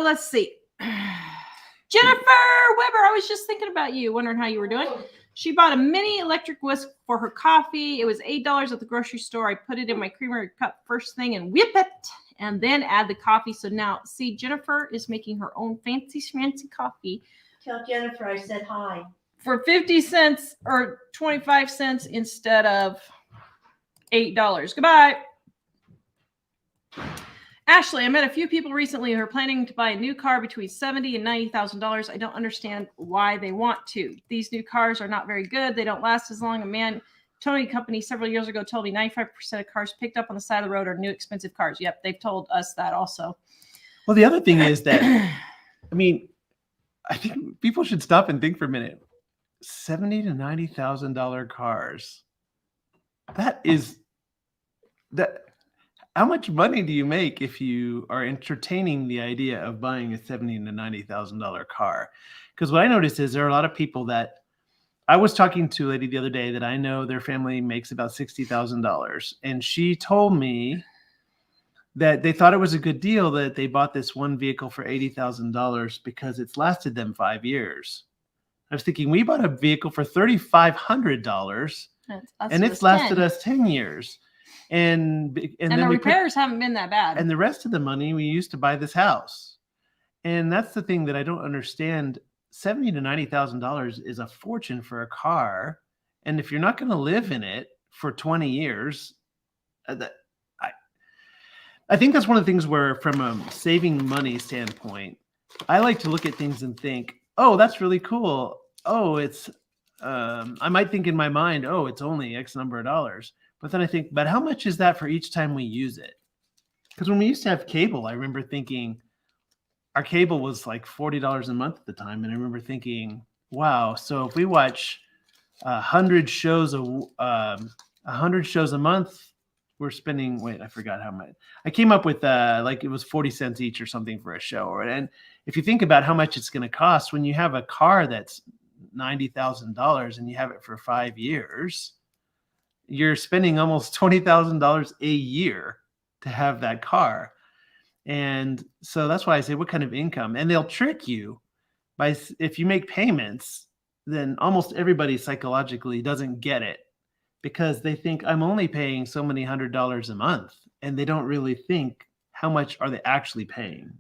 Let's see. Jennifer Weber, I was just thinking about you, wondering how you were doing. She bought a mini electric whisk for her coffee. It was $8 at the grocery store. I put it in my creamer cup first thing and whip it, and then add the coffee. So now, see, Jennifer is making her own fancy coffee. Tell Jennifer I said hi. For 50 cents or 25 cents instead of $8. Goodbye. Ashley, I met a few people recently who are planning to buy a new car between $70,000 and $90,000. I don't understand why they want to. These new cars are not very good. They don't last as long. A man, Tony Company, several years ago told me 95% of cars picked up on the side of the road are new expensive cars. Yep, they've told us that also. Well, the other thing is that, I mean, I think people should stop and think for a minute. $70,000 to $90,000 cars. How much money do you make if you are entertaining the idea of buying a $70,000 to $90,000 car? Because what I noticed is there are a lot of people that I was talking to a lady the other day that I know their family makes about $60,000. And she told me that they thought it was a good deal that they bought this one vehicle for $80,000 because it's lasted them 5 years. I was thinking, we bought a vehicle for $3,500 and it's lasted us 10 years. And then the repairs haven't been that bad. And the rest of the money we used to buy this house. And that's the thing that I don't understand. $70,000 to $90,000 is a fortune for a car. And if you're not going to live in it for 20 years, I think that's one of the things where, from a saving money standpoint, I like to look at things and think, oh, that's really cool. Oh, it's, I might think in my mind, oh, it's only X number of dollars. But then I think, but how much is that for each time we use it? Because when we used to have cable, I remember thinking our cable was like $40 a month at the time. And I remember thinking, wow, so if we watch 100 shows a month, we're spending, wait, I forgot how much. I came up with like it was 40 cents each or something for a show. And if you think about how much it's going to cost when you have a car that's $90,000 and you have it for 5 years, you're spending almost $20,000 a year to have that car. And so that's why I say, what kind of income? And they'll trick you by, if you make payments, then almost everybody psychologically doesn't get it because they think I'm only paying so many $100 a month. And they don't really think how much are they actually paying.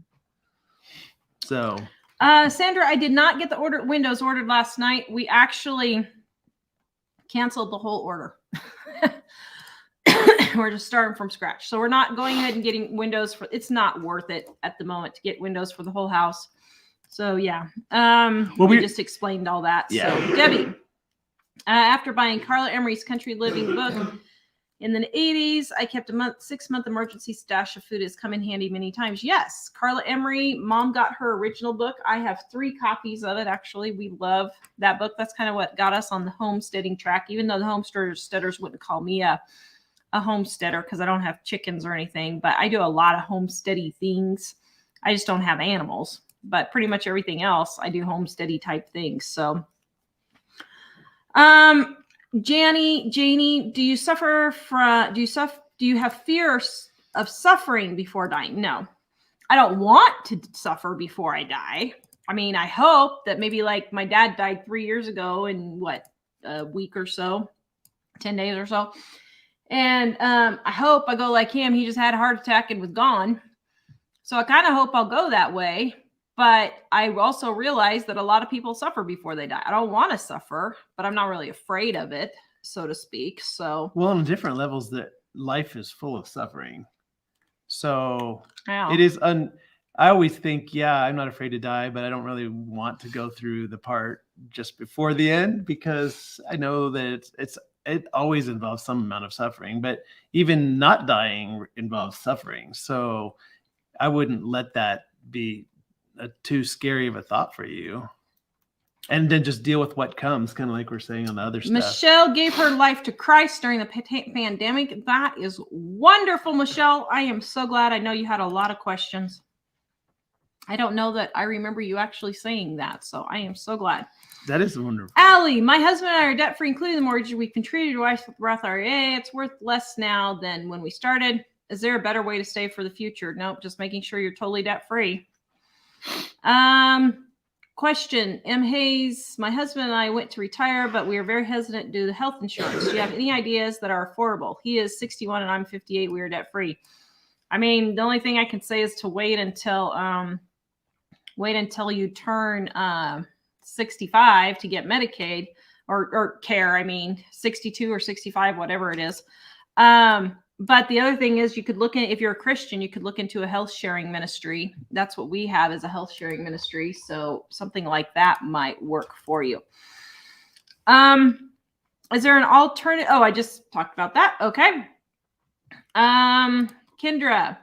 So Sandra, I did not get the windows ordered last night. We actually canceled the whole order. We're just starting from scratch. So we're not going ahead and getting windows for, it's not worth it at the moment to get windows for the whole house. So yeah. We just explained all that. Yeah. So Debbie, after buying Carla Emery's Country Living book in the 80s, I kept a 6-month emergency stash of food. Has come in handy many times. Yes. Carla Emery, Mom got her original book. I have 3 copies of it. Actually, we love that book. That's kind of what got us on the homesteading track, even though the homesteaders wouldn't call me a homesteader because I don't have chickens or anything, but I do a lot of homesteady things. I just don't have animals, but pretty much everything else I do homesteady type things. So, Janie, do you have fear of suffering before dying? No, I don't want to suffer before I die. I mean, I hope that maybe like my dad died 3 years ago in a week or so, 10 days or so. And I hope I go like him. He just had a heart attack and was gone. So I kind of hope I'll go that way. But I also realize that a lot of people suffer before they die. I don't want to suffer, but I'm not really afraid of it, so to speak. So, well, on different levels, that life is full of suffering. So yeah. It is. I always think, yeah, I'm not afraid to die, but I don't really want to go through the part just before the end because I know that it always involves some amount of suffering, but even not dying involves suffering. So I wouldn't let that be too scary of a thought for you. And then just deal with what comes, kind of like we're saying on the other stuff. Michelle gave her life to Christ during the pandemic. That is wonderful, Michelle. I am so glad. I know you had a lot of questions. I don't know that I remember you actually saying that, so I am so glad. That is wonderful. Allie, my husband and I are debt-free, including the mortgage. We've contributed to Roth IRA. It's worth less now than when we started. Is there a better way to save for the future? Nope, just making sure you're totally debt free. Question, M. Hayes, my husband and I went to retire, but we are very hesitant due to health insurance. Do you have any ideas that are affordable? He is 61 and I'm 58. We are debt free. I mean, the only thing I can say is to wait until you turn 65 to get Medicaid or care. I mean, 62 or 65, whatever it is. But the other thing is you could look at, if you're a Christian, you could look into a health sharing ministry. That's what we have, is a health sharing ministry. So something like that might work for you. Is there an alternative? Oh, I just talked about that. Okay. Kendra,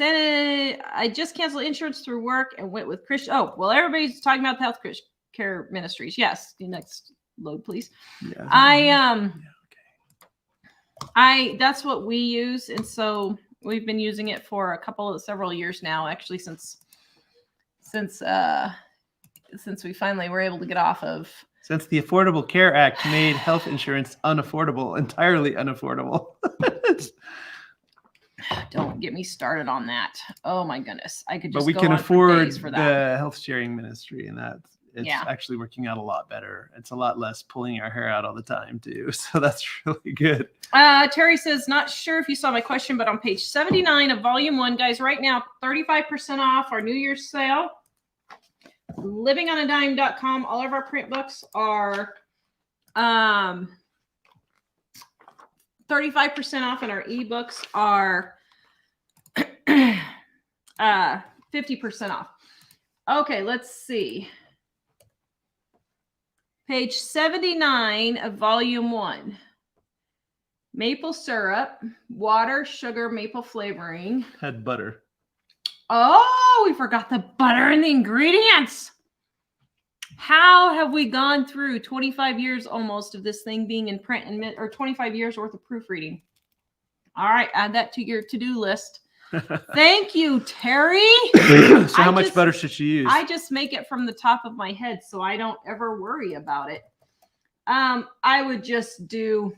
I just canceled insurance through work and went with Christian. Oh, well, everybody's talking about the health care ministries. Yes. The next load, please. Yeah. That's what we use. And so we've been using it for several years now, actually, since we finally were able to get off of. Since the Affordable Care Act made health insurance unaffordable, entirely unaffordable. Don't get me started on that. Oh my goodness. I could just But we go can on for afford days for that. the health sharing ministry, and it's actually working out a lot better. It's a lot less pulling our hair out all the time too. So that's really good. Terry says, not sure if you saw my question, but on page 79 of volume 1, guys, right now, 35% off our New Year's sale. livingonadime.com. All of our print books are 35% off, and our ebooks are 50% off. Okay, let's see. Page 79 of volume 1. Maple syrup, water, sugar, maple flavoring. Had butter. Oh, we forgot the butter and the ingredients. How have we gone through 25 years almost of this thing being in print or 25 years worth of proofreading? All right, add that to your to-do list. Thank you, Terry. So how much butter should you use? I just make it from the top of my head so I don't ever worry about it. I would just do,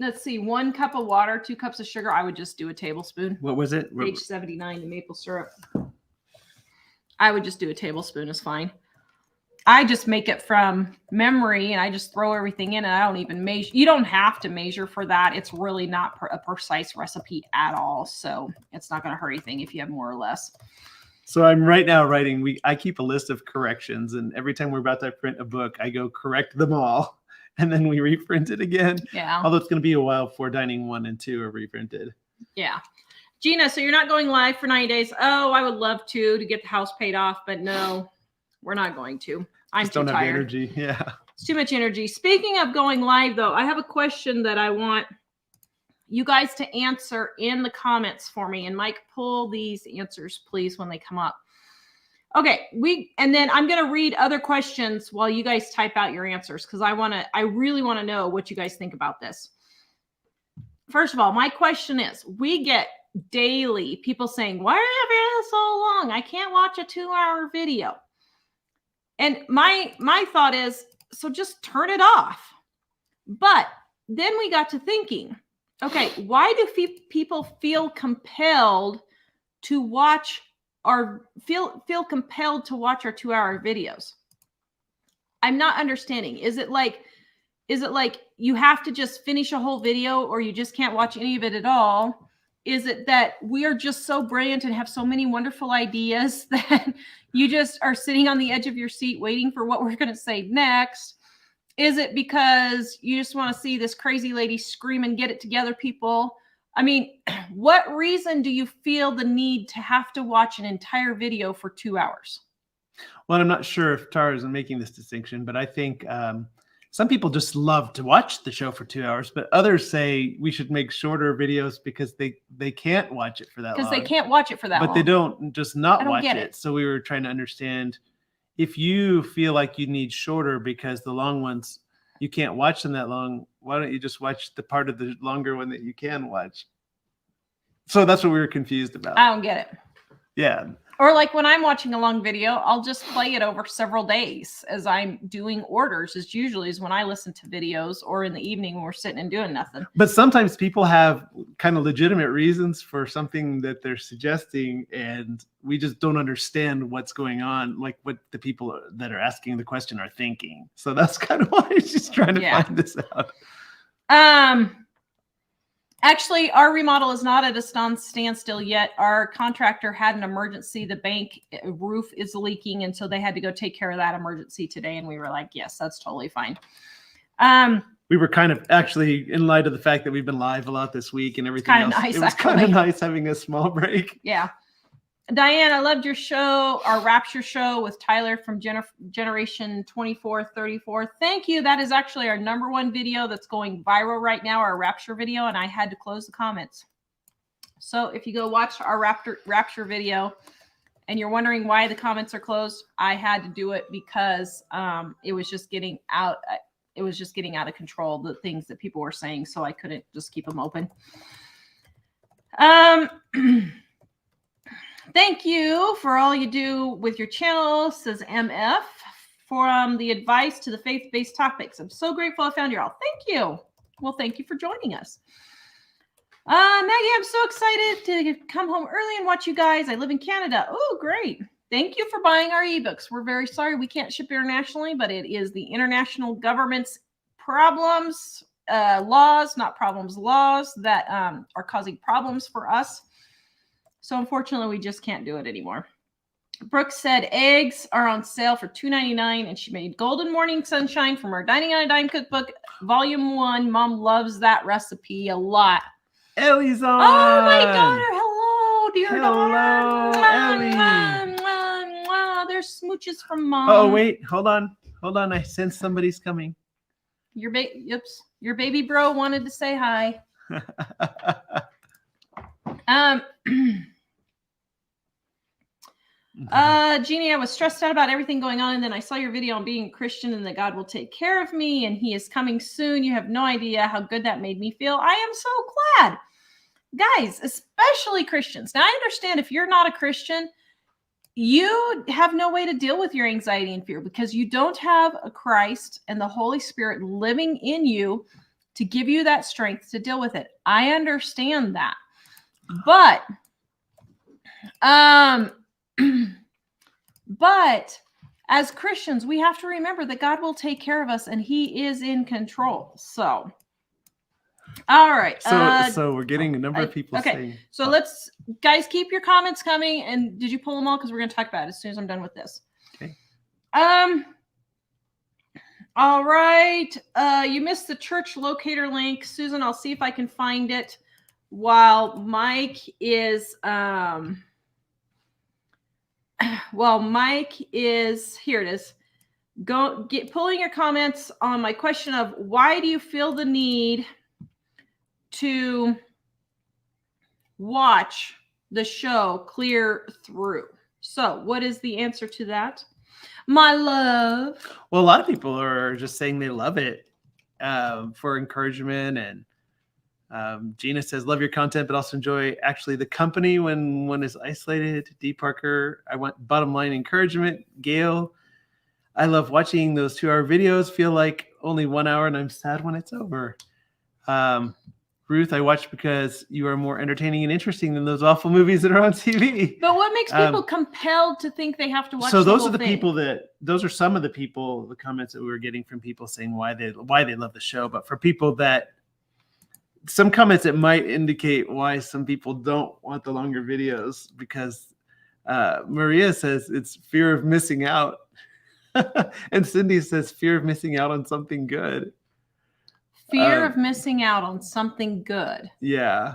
let's see, 1 cup of water, 2 cups of sugar. I would just do a tablespoon. What was it? Page 79, the maple syrup. I would just do a tablespoon is fine. I just make it from memory and I just throw everything in and I don't even measure. You don't have to measure for that. It's really not a precise recipe at all. So it's not going to hurt anything if you have more or less. So I'm right now writing, I keep a list of corrections, and every time we're about to print a book, I go correct them all. And then we reprint it again. Yeah. Although it's going to be a while before Dining 1 and 2 are reprinted. Yeah. Gina, so you're not going live for 90 days. Oh, I would love to get the house paid off, but no, we're not going to. I'm Just too don't have tired. the energy. Yeah. It's too much energy. Speaking of going live, though, I have a question that I want you guys to answer in the comments for me. And Mike, pull these answers, please, when they come up. Okay, and then I'm going to read other questions while you guys type out your answers, because I really want to know what you guys think about this. First of all, my question is, we get daily people saying, why are your videos so long? I can't watch a 2-hour video. And my thought is, so just turn it off. But then we got to thinking, okay, why do people feel compelled to watch or feel compelled to watch our 2-hour videos? I'm not understanding. Is it like you have to just finish a whole video or you just can't watch any of it at all? Is it that we are just so brilliant and have so many wonderful ideas that you just are sitting on the edge of your seat waiting for what we're going to say next? Is it because you just want to see this crazy lady scream and get it together, people? I mean, what reason do you feel the need to have to watch an entire video for 2 hours? Well, I'm not sure if Tara is making this distinction, but I think some people just love to watch the show for 2 hours, but others say we should make shorter videos because they can't watch it for that long. Because they can't watch it for that long. But they don't just not watch get it. So we were trying to understand, if you feel like you need shorter because the long ones, you can't watch them that long, why don't you just watch the part of the longer one that you can watch? So that's what we were confused about. I don't get it. Yeah. Or like when I'm watching a long video, I'll just play it over several days as I'm doing orders. Is usually is when I listen to videos, or in the evening when we're sitting and doing nothing. But sometimes people have kind of legitimate reasons for something that they're suggesting, and we just don't understand what's going on, like what the people that are asking the question are thinking. So that's kind of why I'm just trying to find this out. Actually, our remodel is not at a standstill yet. Our contractor had an emergency. The bank roof is leaking, and so they had to go take care of that emergency today. And we were like, yes, that's totally fine. We were kind of actually, in light of the fact that we've been live a lot this week and everything else, nice, it was kind of nice having a small break. Yeah. Diane, I loved your show, our Rapture show with Tyler from Generation 2434. Thank you. That is actually our #1 video that's going viral right now, our Rapture video, and I had to close the comments. So if you go watch our Rapture video and you're wondering why the comments are closed, I had to do it because it was just getting out. It was just getting out of control, the things that people were saying, so I couldn't just keep them open. Thank you for all you do with your channel, says MF, from the advice to the faith-based topics. I'm so grateful I found you all. Thank you. Well, thank you for joining us. Maggie, I'm so excited to come home early and watch you guys. I live in Canada. Oh, great. Thank you for buying our ebooks. We're very sorry we can't ship internationally, but it is the international government's problems, laws, not problems, laws that are causing problems for us. So unfortunately, we just can't do it anymore. Brooke said eggs are on sale for $2.99, and she made Golden Morning Sunshine from our Dining on a Dime cookbook, Volume 1. Mom loves that recipe a lot. Ellie's on. Oh, my daughter. Hello, dear Hello, daughter. Ellie. Mwah, mwah, mwah. There's smooches from Mom. Oh, wait. Hold on. I sense somebody's coming. Your baby bro wanted to say hi. Jeannie, I was stressed out about everything going on, and then I saw your video on being a Christian and that God will take care of me and he is coming soon. You have no idea how good that made me feel. I am so glad. Guys, especially Christians. Now, I understand if you're not a Christian, you have no way to deal with your anxiety and fear because you don't have a Christ and the Holy Spirit living in you to give you that strength to deal with it. I understand that. But as Christians, we have to remember that God will take care of us and he is in control. So, all right. So we're getting a number of people saying. So let's, guys, keep your comments coming. And did you pull them all? Because we're going to talk about it as soon as I'm done with this. Okay. All right. You missed the church locator link. Susan, I'll see if I can find it while Mike is, here it is. Pulling your comments on my question of why do you feel the need to watch the show clear through? So what is the answer to that? My love. Well, a lot of people are just saying they love it for encouragement. And Gina says, love your content, but also enjoy actually the company when one is isolated. D. Parker, I want bottom line encouragement. Gail, I love watching those 2-hour videos. Feel like only 1 hour and I'm sad when it's over. Ruth, I watch because you are more entertaining and interesting than those awful movies that are on TV. But what makes people compelled to think they have to watch? So those the are the thing? people those are some of the people, the comments that we were getting from people saying why they love the show. But for people that, some comments that might indicate why some people don't want the longer videos, because Maria says it's fear of missing out. And Cindy says fear of missing out on something good. Fear of missing out on something good. Yeah.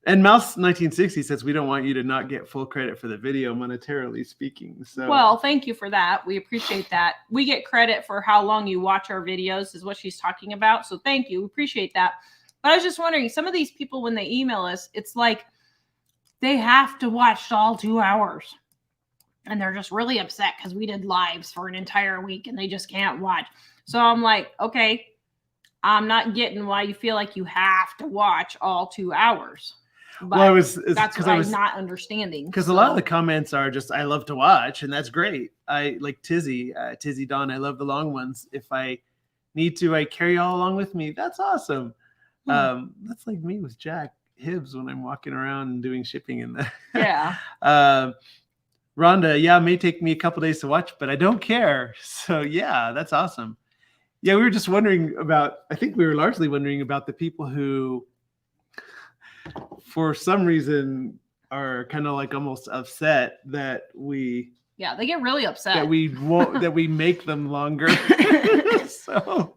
And Mouse 1960 says we don't want you to not get full credit for the video, monetarily speaking. So well, thank you for that. We appreciate that. We get credit for how long you watch our videos is what she's talking about. So thank you. We appreciate that. But I was just wondering, some of these people, when they email us, it's like they have to watch all 2 hours. And they're just really upset because we did lives for an entire week and they just can't watch. So I'm like, okay, I'm not getting why you feel like you have to watch all 2 hours. But Well, it's that's because what I I'm was not understanding. because a lot of the comments are just I love to watch, and that's great. I like Tizzy Dawn. I love the long ones. If I need to, I carry all along with me. That's awesome. That's like me with Jack Hibbs when I'm walking around and doing shipping in the Yeah. Rhonda, yeah, it may take me a couple days to watch, but I don't care. So yeah, that's awesome. Yeah, we were just wondering about, I think we were largely wondering about the people who, for some reason, are kind of like almost upset that we Yeah, they get really upset. that we won't that we make them longer. So,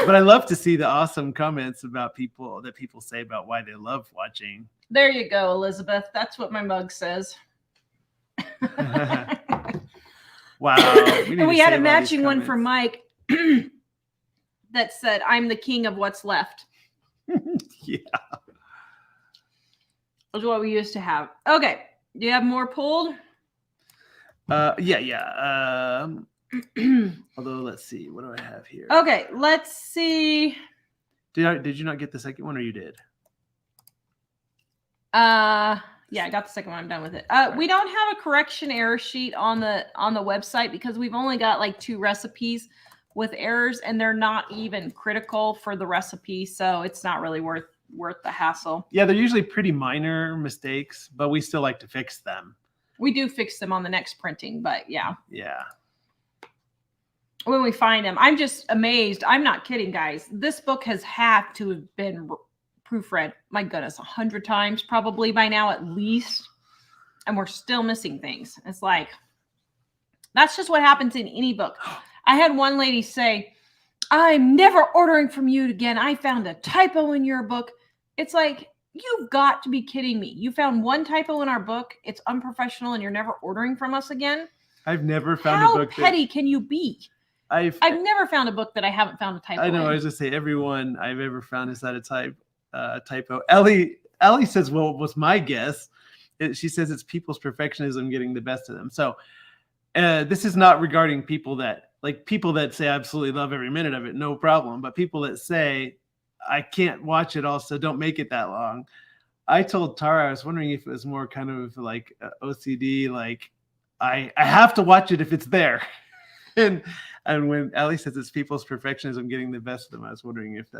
but I love to see the awesome comments about people say about why they love watching. There you go, Elizabeth. That's what my mug says. Wow. And we had a matching one from Mike that said, "I'm the king of what's left." Yeah. That's what we used to have. Okay. Do you have more pulled? Yeah. Although, let's see. What do I have here? Okay. Let's see. Did you not get the second one, or you did? Yeah, I got the second one. I'm done with it. We don't have a correction error sheet on the website because we've only got like 2 recipes with errors, and they're not even critical for the recipe, so it's not really worth the hassle. Yeah, they're usually pretty minor mistakes, but we still like to fix them. We do fix them on the next printing, but yeah. Yeah. When we find them, I'm just amazed. I'm not kidding, guys. This book has had to have been proofread, my goodness, 100 times probably by now at least, and we're still missing things. It's like, that's just what happens in any book. I had one lady say, "I'm never ordering from you again. I found a typo in your book." It's like, you've got to be kidding me. You found one typo in our book. It's unprofessional and you're never ordering from us again. I've never found How a book petty can you be? I've never found a book that I haven't found a typo I know. in. I was going to say everyone I've ever found has had a typo. Ellie says, well, what's my guess? She says it's people's perfectionism getting the best of them. So this is not regarding people that say I absolutely love every minute of it, no problem. But people that say I can't watch it all, so don't make it that long. I told Tara, I was wondering if it was more kind of like OCD, like I have to watch it if it's there. And when Ellie says it's people's perfectionism getting the best of them, I was wondering if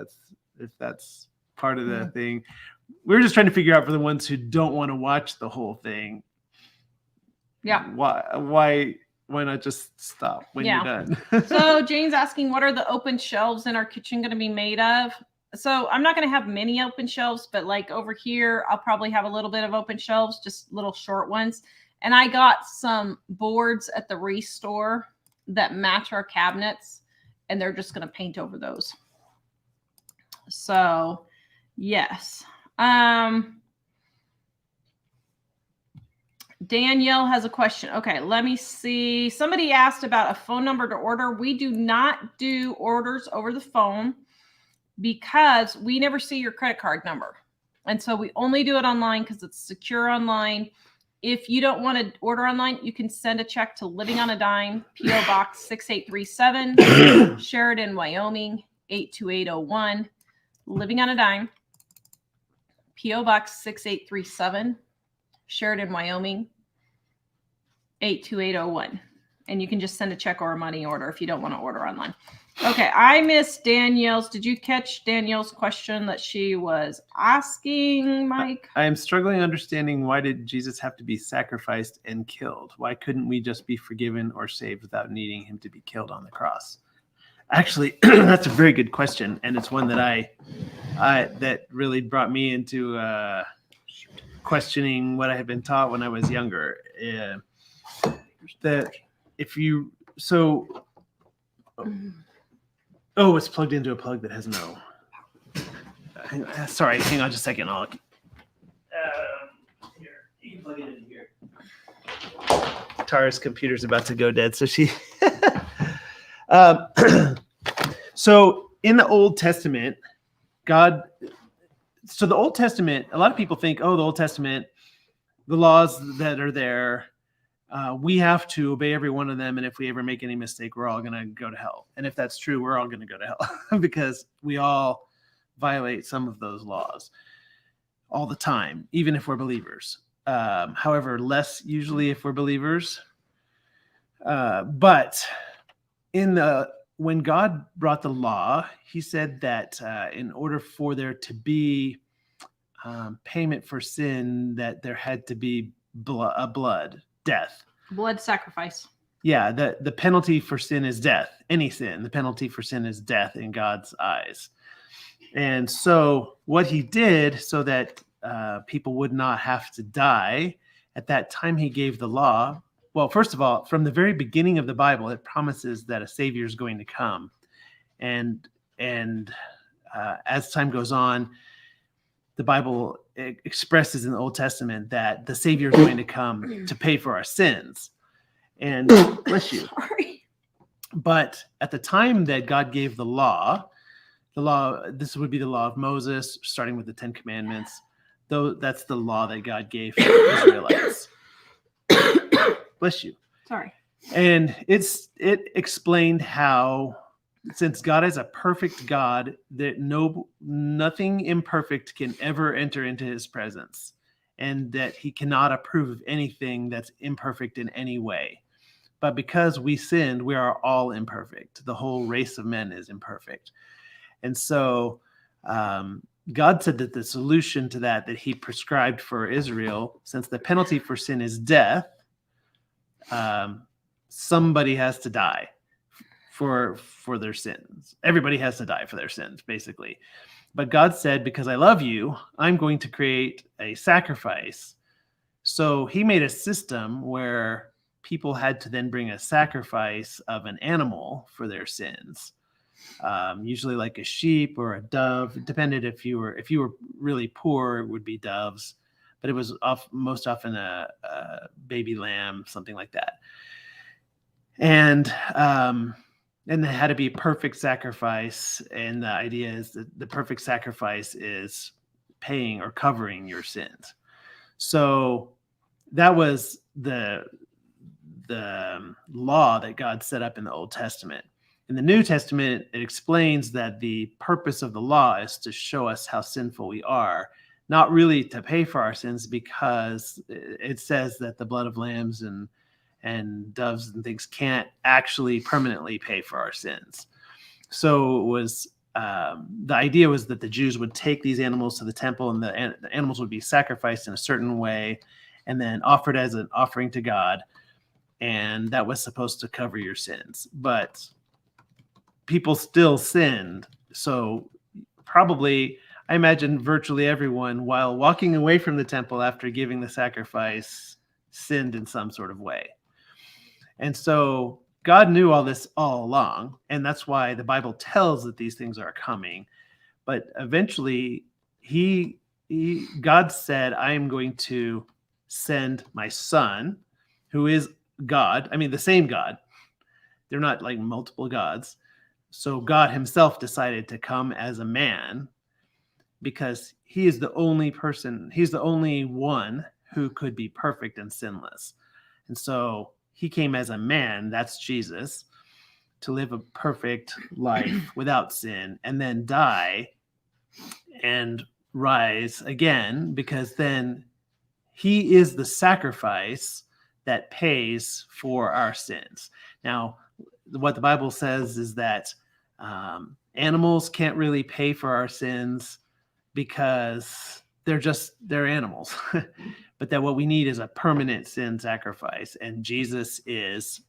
that's part of the thing. We were just trying to figure out for the ones who don't want to watch the whole thing. Yeah. Why not just stop when you're done? So Jane's asking, what are the open shelves in our kitchen going to be made of? So I'm not going to have many open shelves, but like over here, I'll probably have a little bit of open shelves, just little short ones. And I got some boards at the Reese store that match our cabinets, and they're just going to paint over those. So yes. Danielle has a question. Okay, let me see. Somebody asked about a phone number to order. We do not do orders over the phone because we never see your credit card number. And so we only do it online because it's secure online. If you don't want to order online, you can send a check to Living on a Dime, P.O. Box 6837, Sheridan, Wyoming, 82801. Living on a Dime, P.O. Box 6837, Sheridan, Wyoming, 82801. And you can just send a check or a money order if you don't want to order online. Okay, I missed Danielle's. Did you catch Danielle's question that she was asking, Mike? I am struggling understanding, why did Jesus have to be sacrificed and killed? Why couldn't we just be forgiven or saved without needing him to be killed on the cross? Actually, that's a very good question, and it's one that that really brought me into questioning what I had been taught when I was younger. That if you it's plugged into a plug that has no. Sorry, hang on just a second. Here, you can plug it in here. Tara's computer's about to go dead, so she. So in the Old Testament, the Old Testament, a lot of people think, the Old Testament, the laws that are there, we have to obey every one of them. And if we ever make any mistake, we're all going to go to hell. And if that's true, we're all going to go to hell because we all violate some of those laws. all the time, even if we're believers. However, less usually if we're believers. But when God brought the law, he said that in order for there to be payment for sin, that there had to be death. Blood sacrifice. Yeah, the penalty for sin is death. Any sin, the penalty for sin is death in God's eyes. And so what he did so that people would not have to die, at that time he gave the law. Well, first of all, from the very beginning of the Bible, it promises that a Savior is going to come. And as time goes on, the Bible expresses in the Old Testament that the Savior is going to come to pay for our sins. And bless you. Sorry. But at the time that God gave the law, this would be the law of Moses, starting with the 10 Commandments. Though that's the law that God gave for the Israelites. Bless you. Sorry. And it explained how, since God is a perfect God, that nothing imperfect can ever enter into his presence, and that he cannot approve of anything that's imperfect in any way. But because we sinned, we are all imperfect. The whole race of men is imperfect. And so God said that the solution to that he prescribed for Israel, since the penalty for sin is death, somebody has to die for their sins. Everybody has to die for their sins, basically. But God said, because I love you, I'm going to create a sacrifice. So he made a system where people had to then bring a sacrifice of an animal for their sins. Usually like a sheep or a dove. It depended if you were really poor, it would be doves, but it was most often a baby lamb, something like that. And it had to be perfect sacrifice. And the idea is that the perfect sacrifice is paying or covering your sins. So that was the law that God set up in the Old Testament. In the New Testament, it explains that the purpose of the law is to show us how sinful we are, not really to pay for our sins, because it says that the blood of lambs and doves and things can't actually permanently pay for our sins. So it was the idea was that the Jews would take these animals to the temple, and the animals would be sacrificed in a certain way and then offered as an offering to God. And that was supposed to cover your sins. But people still sinned. So probably, I imagine virtually everyone, while walking away from the temple after giving the sacrifice, sinned in some sort of way. And so God knew all this all along. And that's why the Bible tells that these things are coming. But eventually, God said, I am going to send my son, who is God. I mean, the same God. They're not like multiple gods. So God himself decided to come as a man because he is the only person, he's the only one who could be perfect and sinless. And so he came as a man, that's Jesus, to live a perfect life without sin and then die and rise again, because then he is the sacrifice that pays for our sins. Now, what the Bible says is that animals can't really pay for our sins because they're animals. But that what we need is a permanent sin sacrifice. And Jesus is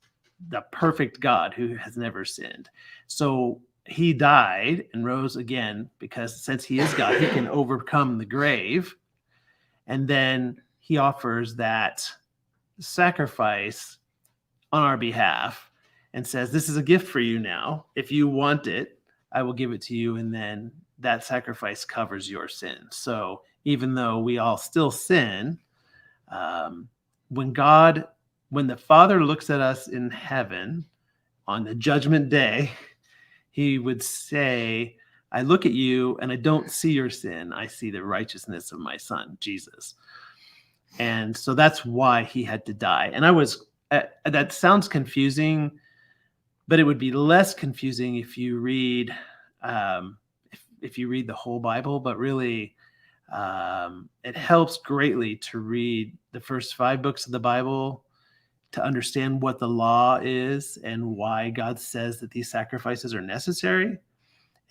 the perfect God who has never sinned. So he died and rose again because since he is God, he can overcome the grave. And then he offers that sacrifice on our behalf and says, this is a gift for you now. If you want it, I will give it to you. And then that sacrifice covers your sin. So even though we all still sin, when the Father looks at us in heaven on the judgment day, he would say, I look at you and I don't see your sin. I see the righteousness of my son, Jesus. And so that's why he had to die. And that sounds confusing, but it would be less confusing if you read, if you read the whole Bible. But really, It helps greatly to read the first 5 books of the Bible to understand what the law is and why God says that these sacrifices are necessary.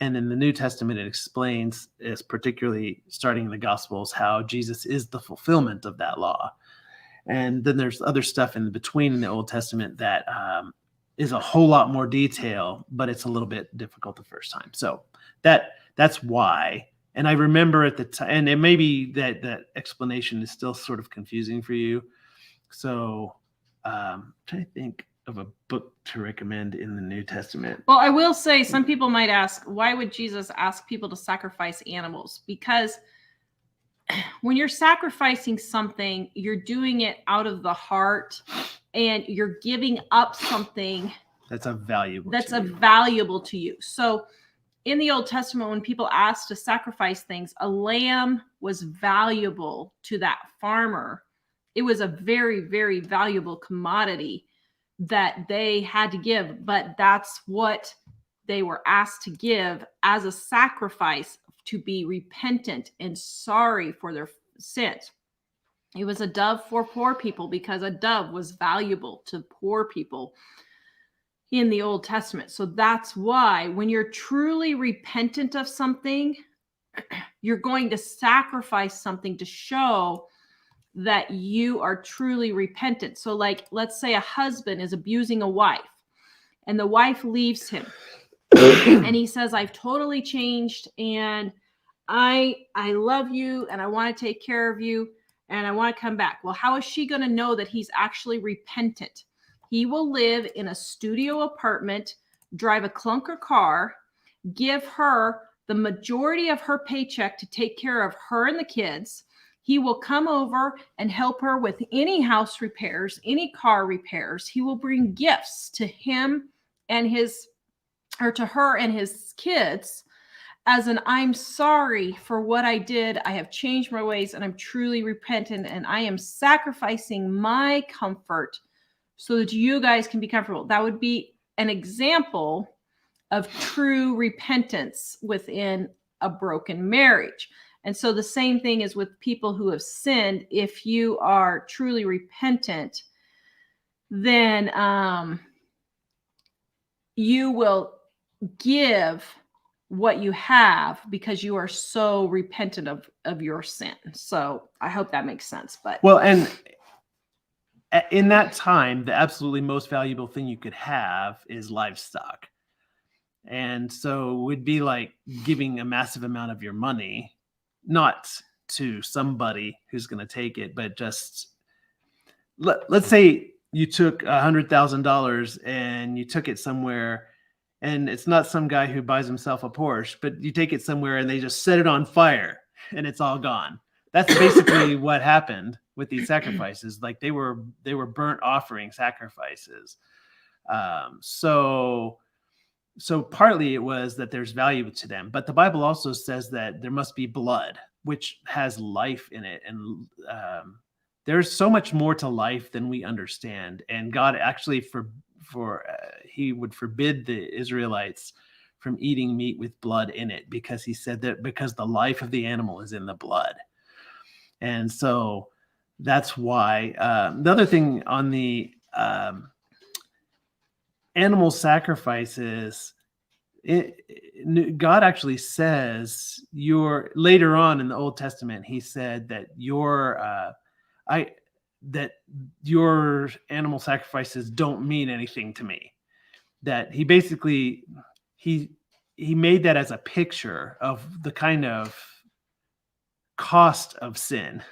And in the New Testament, it explains, is particularly starting in the Gospels, how Jesus is the fulfillment of that law. And then there's other stuff in between in the Old Testament that is a whole lot more detail, but it's a little bit difficult the first time. So that's why. And I remember at the time, and it may be that explanation is still sort of confusing for you. So I'm trying to think of a book to recommend in the New Testament. Well, I will say some people might ask, why would Jesus ask people to sacrifice animals? Because when you're sacrificing something, you're doing it out of the heart and you're giving up something that's valuable to you. So in the Old Testament, when people asked to sacrifice things, a lamb was valuable to that farmer. It was a very, very valuable commodity that they had to give, but that's what they were asked to give as a sacrifice, to be repentant and sorry for their sins. It was a dove for poor people because a dove was valuable to poor people in the Old Testament. So that's why when you're truly repentant of something, you're going to sacrifice something to show that you are truly repentant. So like, let's say a husband is abusing a wife and the wife leaves him and he says, I've totally changed and I love you and I want to take care of you and I want to come back. Well, how is she going to know that he's actually repentant? He will live in a studio apartment, drive a clunker car, give her the majority of her paycheck to take care of her and the kids. He will come over and help her with any house repairs, any car repairs. He will bring gifts to him and to her and his kids as an, I'm sorry for what I did. I have changed my ways and I'm truly repentant and I am sacrificing my comfort so that you guys can be comfortable. That would be an example of true repentance within a broken marriage. And so the same thing is with people who have sinned. If you are truly repentant, then you will give what you have because you are so repentant of your sin. So I hope that makes sense. But well, and in that time, the absolutely most valuable thing you could have is livestock. And so it would be like giving a massive amount of your money, not to somebody who's going to take it, but just let's say you took $100,000 and you took it somewhere, and it's not some guy who buys himself a Porsche, but you take it somewhere and they just set it on fire and it's all gone. That's basically what happened with these sacrifices. Like they were burnt offering sacrifices. So partly it was that there's value to them, but the Bible also says that there must be blood, which has life in it. And there's so much more to life than we understand. And God actually he would forbid the Israelites from eating meat with blood in it, because he said that because the life of the animal is in the blood. And so that's why the other thing on the animal sacrifices, God actually says later on in the Old Testament, he said that your animal sacrifices don't mean anything to me. That he basically, he made that as a picture of the kind of cost of sin.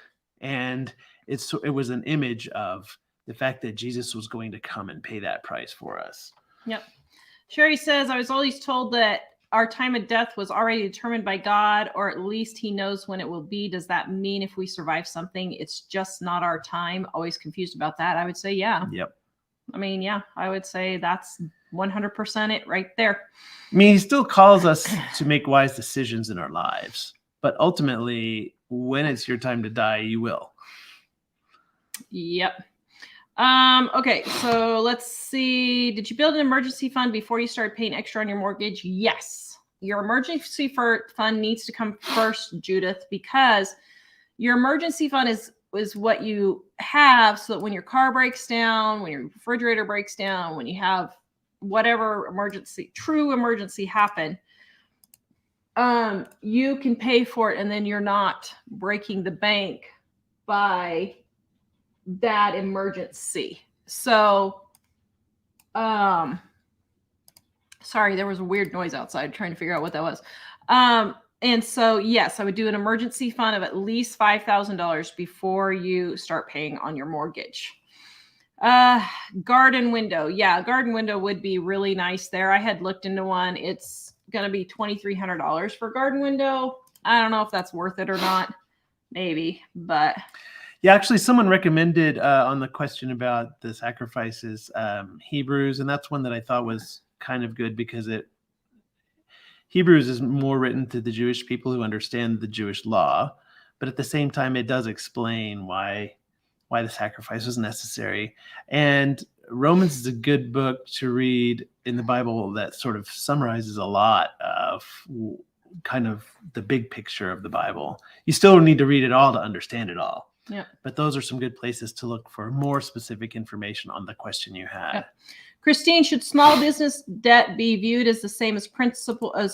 And it was an image of the fact that Jesus was going to come and pay that price for us. Yep. Sherry says, I was always told that our time of death was already determined by God, or at least he knows when it will be. Does that mean if we survive something, it's just not our time? Always confused about that. I would say, yeah. Yep. I mean, yeah, I would say that's 100% it right there. I mean, he still calls us to make wise decisions in our lives, but ultimately, when it's your time to die, you will. Yep. Okay, so let's see. Did you build an emergency fund before you started paying extra on your mortgage? Yes. your emergency fund needs to come first, Judith, because your emergency fund is what you have so that when your car breaks down, when your refrigerator breaks down, when you have whatever true emergency happen, you can pay for it, and then you're not breaking the bank by that emergency. So, sorry, there was a weird noise outside trying to figure out what that was. And so, yes, I would do an emergency fund of at least $5,000 before you start paying on your mortgage. Garden window. Yeah, garden window would be really nice there. I had looked into one. It's going to be $2,300 for garden window. I don't know if that's worth it or not. Maybe, but yeah, actually, someone recommended on the question about the sacrifices, Hebrews, and that's one that I thought was kind of good because Hebrews is more written to the Jewish people who understand the Jewish law, but at the same time, it does explain why the sacrifice was necessary. And Romans is a good book to read in the Bible that sort of summarizes a lot of kind of the big picture of the Bible. You still need to read it all to understand it all. Yeah. But those are some good places to look for more specific information on the question you had. Yep. Christine, should small business debt be viewed as the same as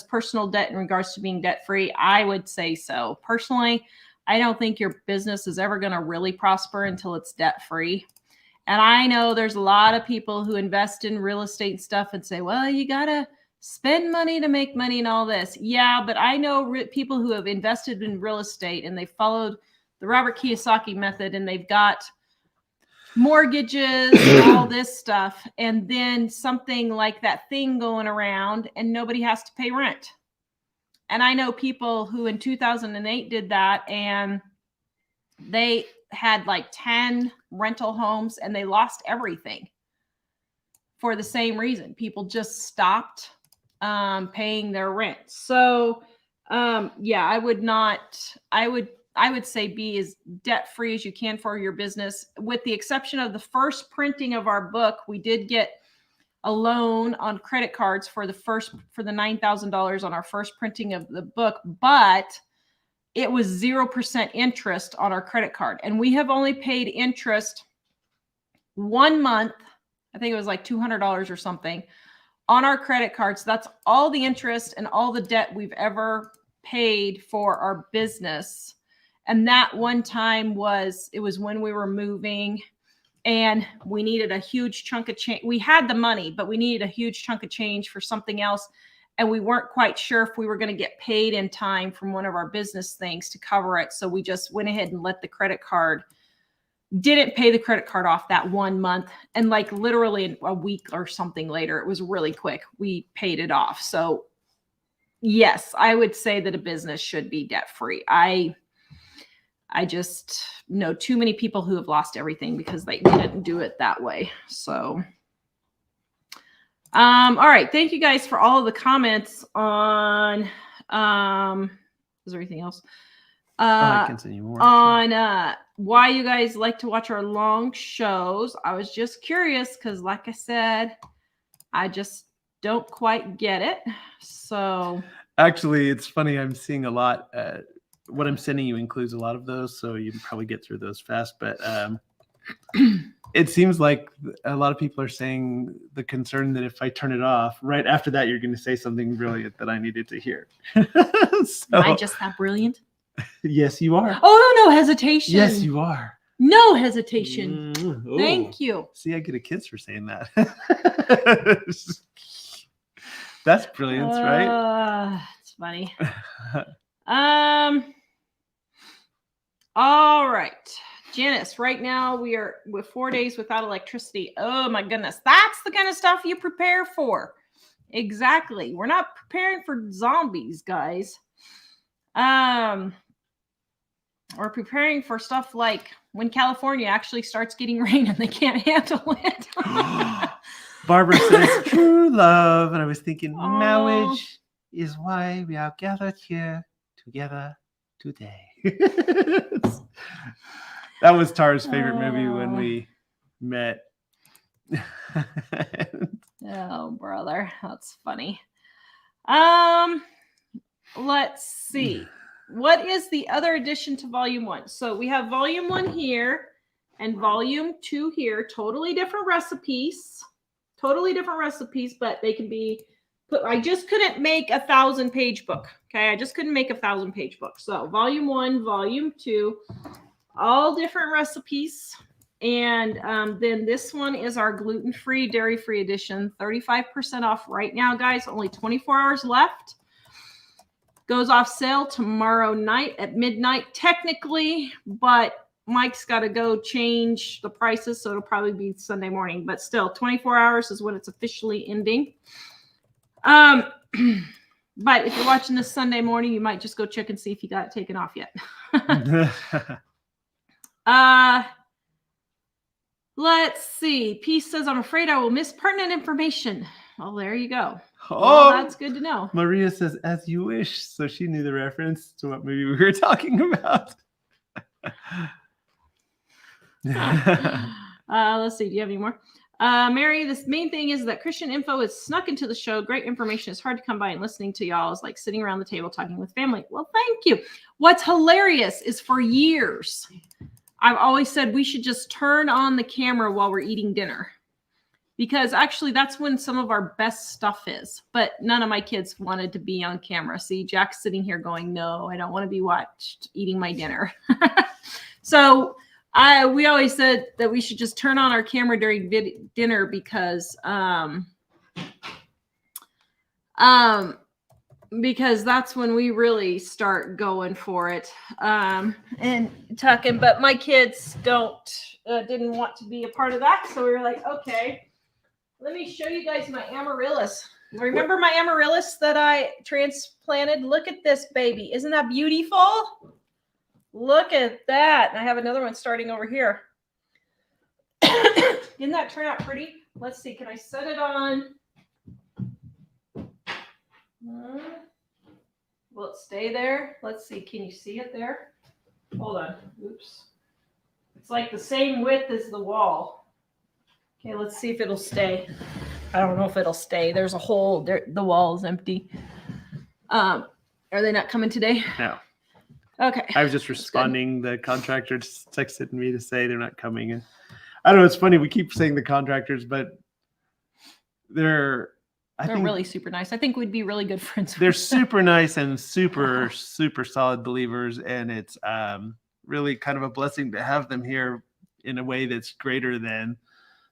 personal debt in regards to being debt free? I would say so. Personally, I don't think your business is ever going to really prosper until it's debt free. And I know there's a lot of people who invest in real estate stuff and say, well, you got to spend money to make money and all this. Yeah, but I know people who have invested in real estate and they followed the Robert Kiyosaki method and they've got mortgages and all this stuff, and then something like that thing going around and nobody has to pay rent. And I know people who in 2008 did that, and they had like 10 rental homes and they lost everything for the same reason. People just stopped paying their rent. So yeah, I would say be as debt free as you can for your business, with the exception of the first printing of our book. We did get a loan on credit cards for the $9,000 on our first printing of the book, but it was 0% interest on our credit card. And we have only paid interest 1 month. I think it was like $200 or something on our credit cards. That's all the interest and all the debt we've ever paid for our business. And that one time was when we were moving and we needed a huge chunk of change. We had the money, but we needed a huge chunk of change for something else. And we weren't quite sure if we were going to get paid in time from one of our business things to cover it. So we just went ahead and didn't pay the credit card off that 1 month. And like literally a week or something later, it was really quick, we paid it off. So yes, I would say that a business should be debt free. I just know too many people who have lost everything because they didn't do it that way. So, all right. Thank you guys for all of the comments on, is there anything else? I can send you more. On why you guys like to watch our long shows. I was just curious because, like I said, I just don't quite get it. So actually, it's funny. I'm seeing a lot. What I'm sending you includes a lot of those, so you can probably get through those fast. But it seems like a lot of people are saying the concern that if I turn it off, right after that, you're going to say something brilliant that I needed to hear. Am I just that brilliant? Yes, you are. Oh, no hesitation. Yes, you are. No hesitation. Oh. Thank you. See, I get a kiss for saying that. That's brilliance, right? It's funny. All right. Janice, right now we're 4 days without electricity. Oh my goodness. That's the kind of stuff you prepare for. Exactly. We're not preparing for zombies, guys. We're preparing for stuff like when California actually starts getting rain and they can't handle it. Barbara says true love. And I was thinking marriage is why we are gathered here together today. That was Tara's favorite movie when we met. Oh, brother. That's funny. let's see. What is the other addition to volume 1? So we have volume 1 here and volume 2 here. Totally different recipes. But they can be put. I just couldn't make a 1,000-page book. Okay, I just couldn't make a 1,000-page book. So volume 1, volume 2, all different recipes. And then this one is our gluten-free, dairy-free edition. 35% off right now, guys. Only 24 hours left. Goes off sale tomorrow night at midnight, technically, but Mike's got to go change the prices, so it'll probably be Sunday morning. But still, 24 hours is when it's officially ending. But if you're watching this Sunday morning, you might just go check and see if you got it taken off yet. Let's see. Peace says, I'm afraid I will miss pertinent information. Well, there you go. Well, that's good to know. Maria says, as you wish. So she knew the reference to what movie we were talking about. Let's see. Do you have any more? Mary, this main thing is that Christian info is snuck into the show. Great information is hard to come by, and listening to y'all is like sitting around the table talking with family. Well, thank you. What's hilarious is for years, I've always said we should just turn on the camera while we're eating dinner, because actually that's when some of our best stuff is. But none of my kids wanted to be on camera. See, Jack's sitting here going, no, I don't want to be watched eating my dinner. So we always said that we should just turn on our camera during dinner because that's when we really start going for it and talking. But my kids didn't want to be a part of that, so we were like, okay, let me show you guys my amaryllis. Remember my amaryllis that I transplanted? Look at this baby. Isn't that beautiful? Look at that. And I have another one starting over here. Didn't that turn out pretty? Let's see. Can I set it on? Will it stay there? Let's see. Can you see it there? Hold on. Oops. It's like the same width as the wall. Okay, let's see if it'll stay. I don't know if it'll stay. There's a hole there. The wall is empty. Are they not coming today? No. Okay. I was just responding. The contractor just texted me to say they're not coming. And I don't know. It's funny. We keep saying the contractors, but they're really super nice. I think we'd be really good friends. They're super nice and super solid believers. And it's really kind of a blessing to have them here in a way that's greater than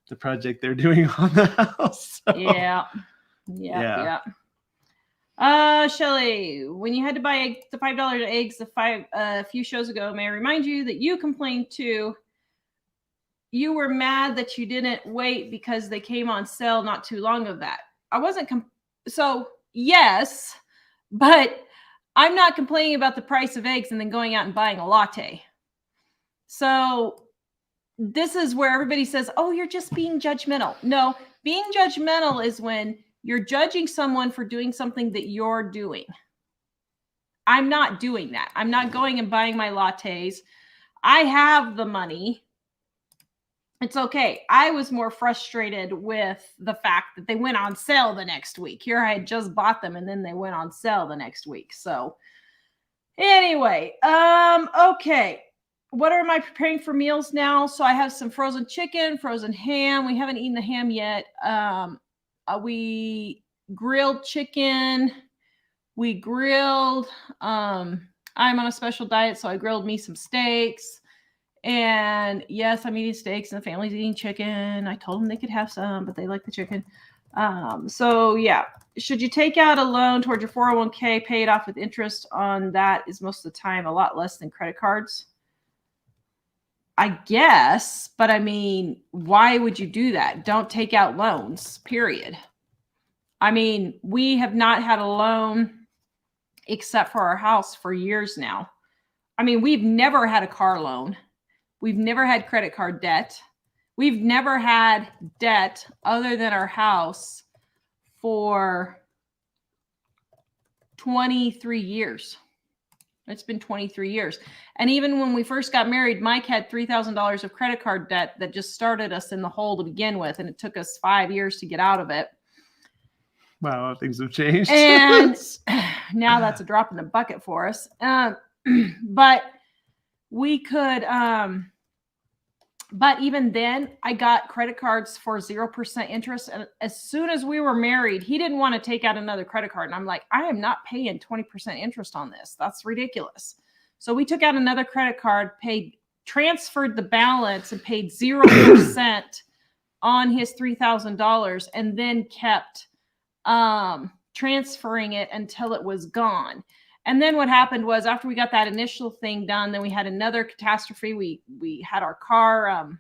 the project they're doing on the house. So, yeah. Shelly, when you had to buy the $5 eggs a few shows ago, may I remind you that you complained too. You were mad that you didn't wait because they came on sale not too long of that. I wasn't so yes, but I'm not complaining about the price of eggs and then going out and buying a latte. So this is where everybody says, oh, you're just being judgmental. No, being judgmental is when you're judging someone for doing something that you're doing. I'm not doing that. I'm not going and buying my lattes. I have the money. It's okay. I was more frustrated with the fact that they went on sale the next week. Here I had just bought them and then they went on sale the next week. So anyway, okay. What am I preparing for meals now? So I have some frozen chicken, frozen ham. We haven't eaten the ham yet. We grilled chicken. We grilled. I'm on a special diet, so I grilled me some steaks. And yes, I'm eating steaks and the family's eating chicken. I told them they could have some, but they like the chicken. So yeah, should you take out a loan towards your 401k, pay it off with interest on that is most of the time a lot less than credit cards? I guess, but I mean, why would you do that? Don't take out loans, period. I mean, we have not had a loan except for our house for years now. I mean, we've never had a car loan. We've never had credit card debt. We've never had debt other than our house for 23 years. It's been 23 years. And even when we first got married, Mike had $3,000 of credit card debt that just started us in the hole to begin with. And it took us 5 years to get out of it. Wow, things have changed. And now that's a drop in the bucket for us. But we could, but even then I got credit cards for 0% interest. And as soon as we were married, he didn't want to take out another credit card. And I'm like, I am not paying 20% interest on this. That's ridiculous. So we took out another credit card, transferred the balance and paid 0% on his $3,000 and then kept transferring it until it was gone. And then what happened was after we got that initial thing done, then we had another catastrophe. We had our car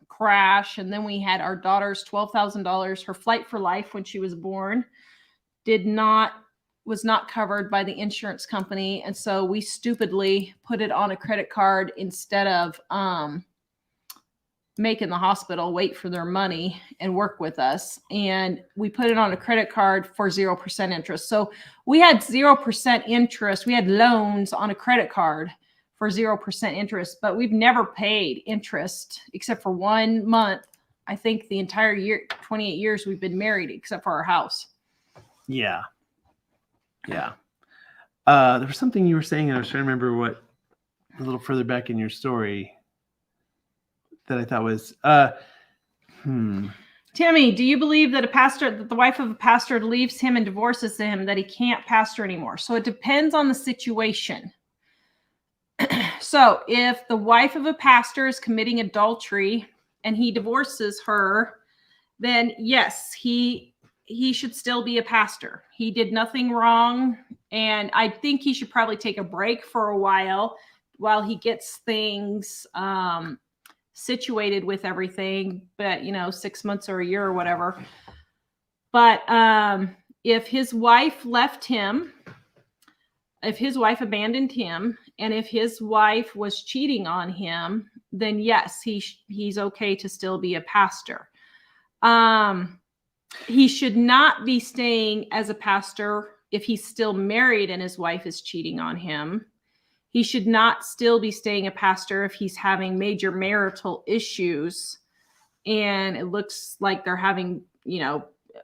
crash, and then we had our daughter's $12,000. Her flight for life when she was born was not covered by the insurance company. And so we stupidly put it on a credit card instead of making the hospital wait for their money and work with us. And we put it on a credit card for 0% interest. So we had 0% interest. We had loans on a credit card for 0% interest, but we've never paid interest except for 1 month. I think the entire year, 28 years we've been married, except for our house. Yeah. Yeah. There was something you were saying, and I was trying to remember what a little further back in your story that I thought was, Timmy, do you believe that that the wife of a pastor leaves him and divorces him, that he can't pastor anymore? So it depends on the situation. So if the wife of a pastor is committing adultery and he divorces her, then yes, he should still be a pastor. He did nothing wrong. And I think he should probably take a break for a while he gets things situated with everything, but 6 months or a year or whatever. But if his wife left him, if his wife abandoned him, and if his wife was cheating on him, then yes, he's okay to still be a pastor. He should not be staying as a pastor if he's still married and his wife is cheating on him. He should not still be staying a pastor if he's having major marital issues and it looks like they're having,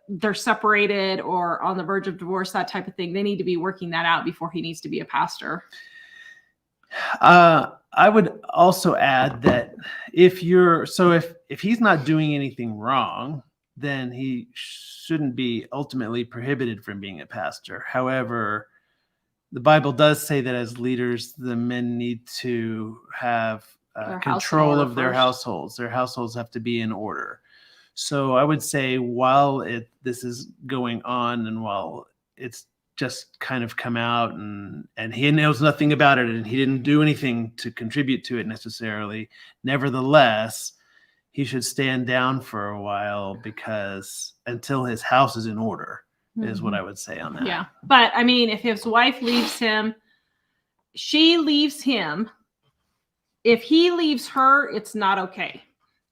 they're separated or on the verge of divorce, that type of thing. They need to be working that out before he needs to be a pastor. I would also add that if he's not doing anything wrong, then he shouldn't be ultimately prohibited from being a pastor. However, the Bible does say that as leaders, the men need to have control of their households. Their households have to be in order. So I would say while this is going on and while it's just kind of come out and he knows nothing about it and he didn't do anything to contribute to it necessarily, nevertheless, he should stand down for a while because until his house is in order. Is what I would say on that. Yeah. But I mean, if his wife leaves him, she leaves him. If he leaves her, it's not okay.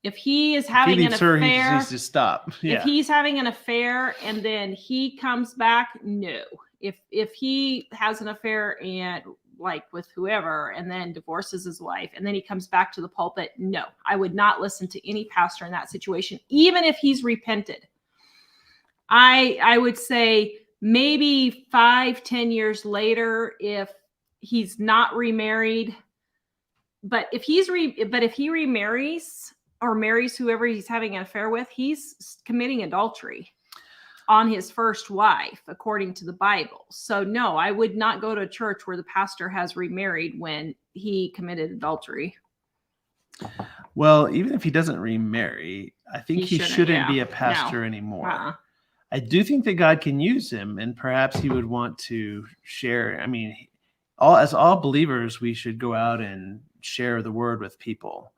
If he is having an affair, he needs to stop. Yeah. If he's having an affair and then he comes back, no. If he has an affair and like with whoever and then divorces his wife and then he comes back to the pulpit, no. I would not listen to any pastor in that situation, even if he's repented. I would say maybe 5-10 years later, if he's not remarried, but if he remarries or marries whoever he's having an affair with, he's committing adultery on his first wife, according to the Bible. So no, I would not go to a church where the pastor has remarried when he committed adultery. Well, even if he doesn't remarry, I think he shouldn't be a pastor anymore. I do think that God can use him, and perhaps he would want to share. I mean, as all believers, we should go out and share the word with people,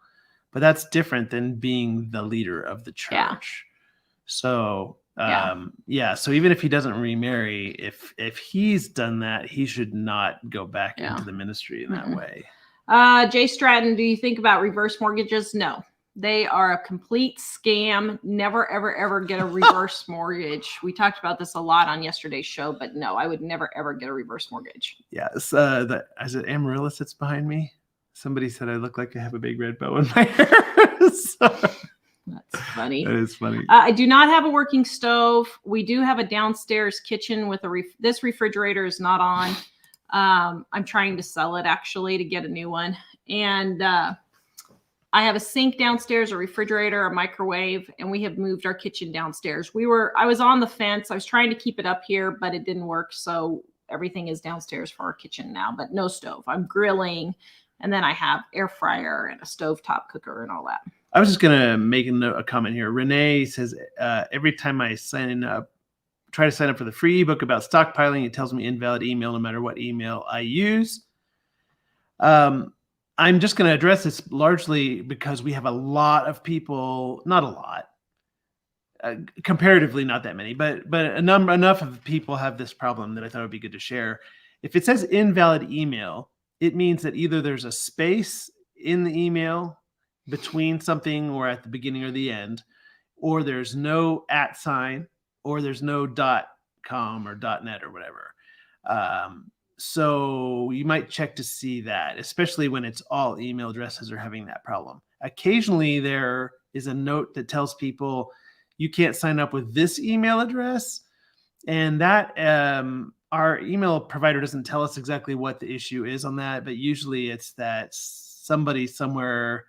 but that's different than being the leader of the church. Yeah. So, so even if he doesn't remarry, if he's done that, he should not go back into the ministry in that way. Jay Stratton, do you think about reverse mortgages? No. They are a complete scam. Never, ever, ever get a reverse mortgage. We talked about this a lot on yesterday's show, but no, I would never, ever get a reverse mortgage. Yeah. Is it Amaryllis that's behind me? Somebody said I look like I have a big red bow in my hair. That's funny. That is funny. I do not have a working stove. We do have a downstairs kitchen with this refrigerator is not on. I'm trying to sell it actually to get a new one. And I have a sink downstairs, a refrigerator, a microwave, and we have moved our kitchen downstairs. I was on the fence. I was trying to keep it up here, but it didn't work. So everything is downstairs for our kitchen now, but no stove. I'm grilling. And then I have air fryer and a stovetop cooker and all that. I was just going to make a comment here. Renee says, every time I try to sign up for the free ebook about stockpiling, it tells me invalid email no matter what email I use. I'm just going to address this largely because we have a lot of people, not a lot, comparatively not that many, but enough of people have this problem that I thought it would be good to share. If it says invalid email, it means that either there's a space in the email between something or at the beginning or the end, or there's no @ sign, or there's no .com or .net or whatever. So you might check to see that, especially when it's all email addresses are having that problem. Occasionally there is a note that tells people you can't sign up with this email address. And that our email provider doesn't tell us exactly what the issue is on that, but usually it's that somebody somewhere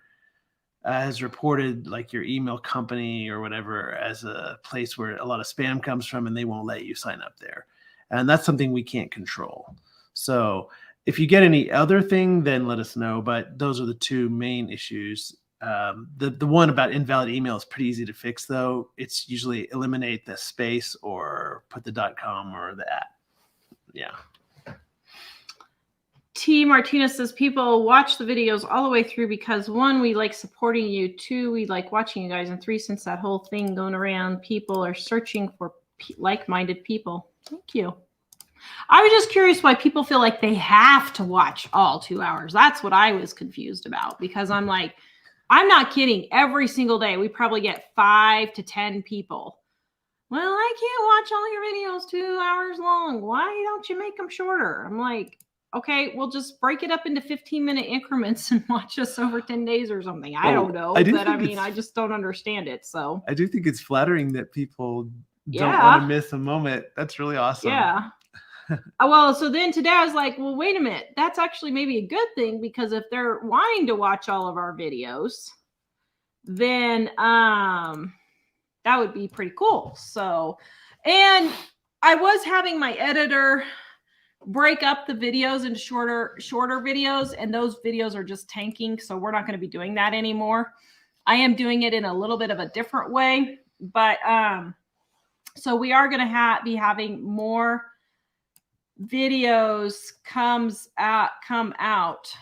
has reported like your email company or whatever as a place where a lot of spam comes from and they won't let you sign up there. And that's something we can't control. So if you get any other thing, then let us know. But those are the two main issues. The one about invalid email is pretty easy to fix, though. It's usually eliminate the space or put the .com or the @ Yeah. T. Martinez says people watch the videos all the way through because 1, we like supporting you. 2, we like watching you guys. And 3, since that whole thing going around, people are searching for like-minded people. Thank you. I was just curious why people feel like they have to watch all 2 hours. That's what I was confused about, because I'm like, I'm not kidding. Every single day, we probably get 5 to 10 people. Well, I can't watch all your videos 2 hours long. Why don't you make them shorter? I'm like, okay, we'll just break it up into 15-minute increments and watch us over 10 days or something. I don't know, but I mean, I just don't understand it. So I do think it's flattering that people don't Yeah. want to miss a moment. That's really awesome. yeah. Well, so then today I was like, well, wait a minute. That's actually maybe a good thing, because if they're wanting to watch all of our videos, then that would be pretty cool. So, and I was having my editor break up the videos into shorter videos, and those videos are just tanking. So we're not going to be doing that anymore. I am doing it in a little bit of a different way, but so we are going to be having more videos come out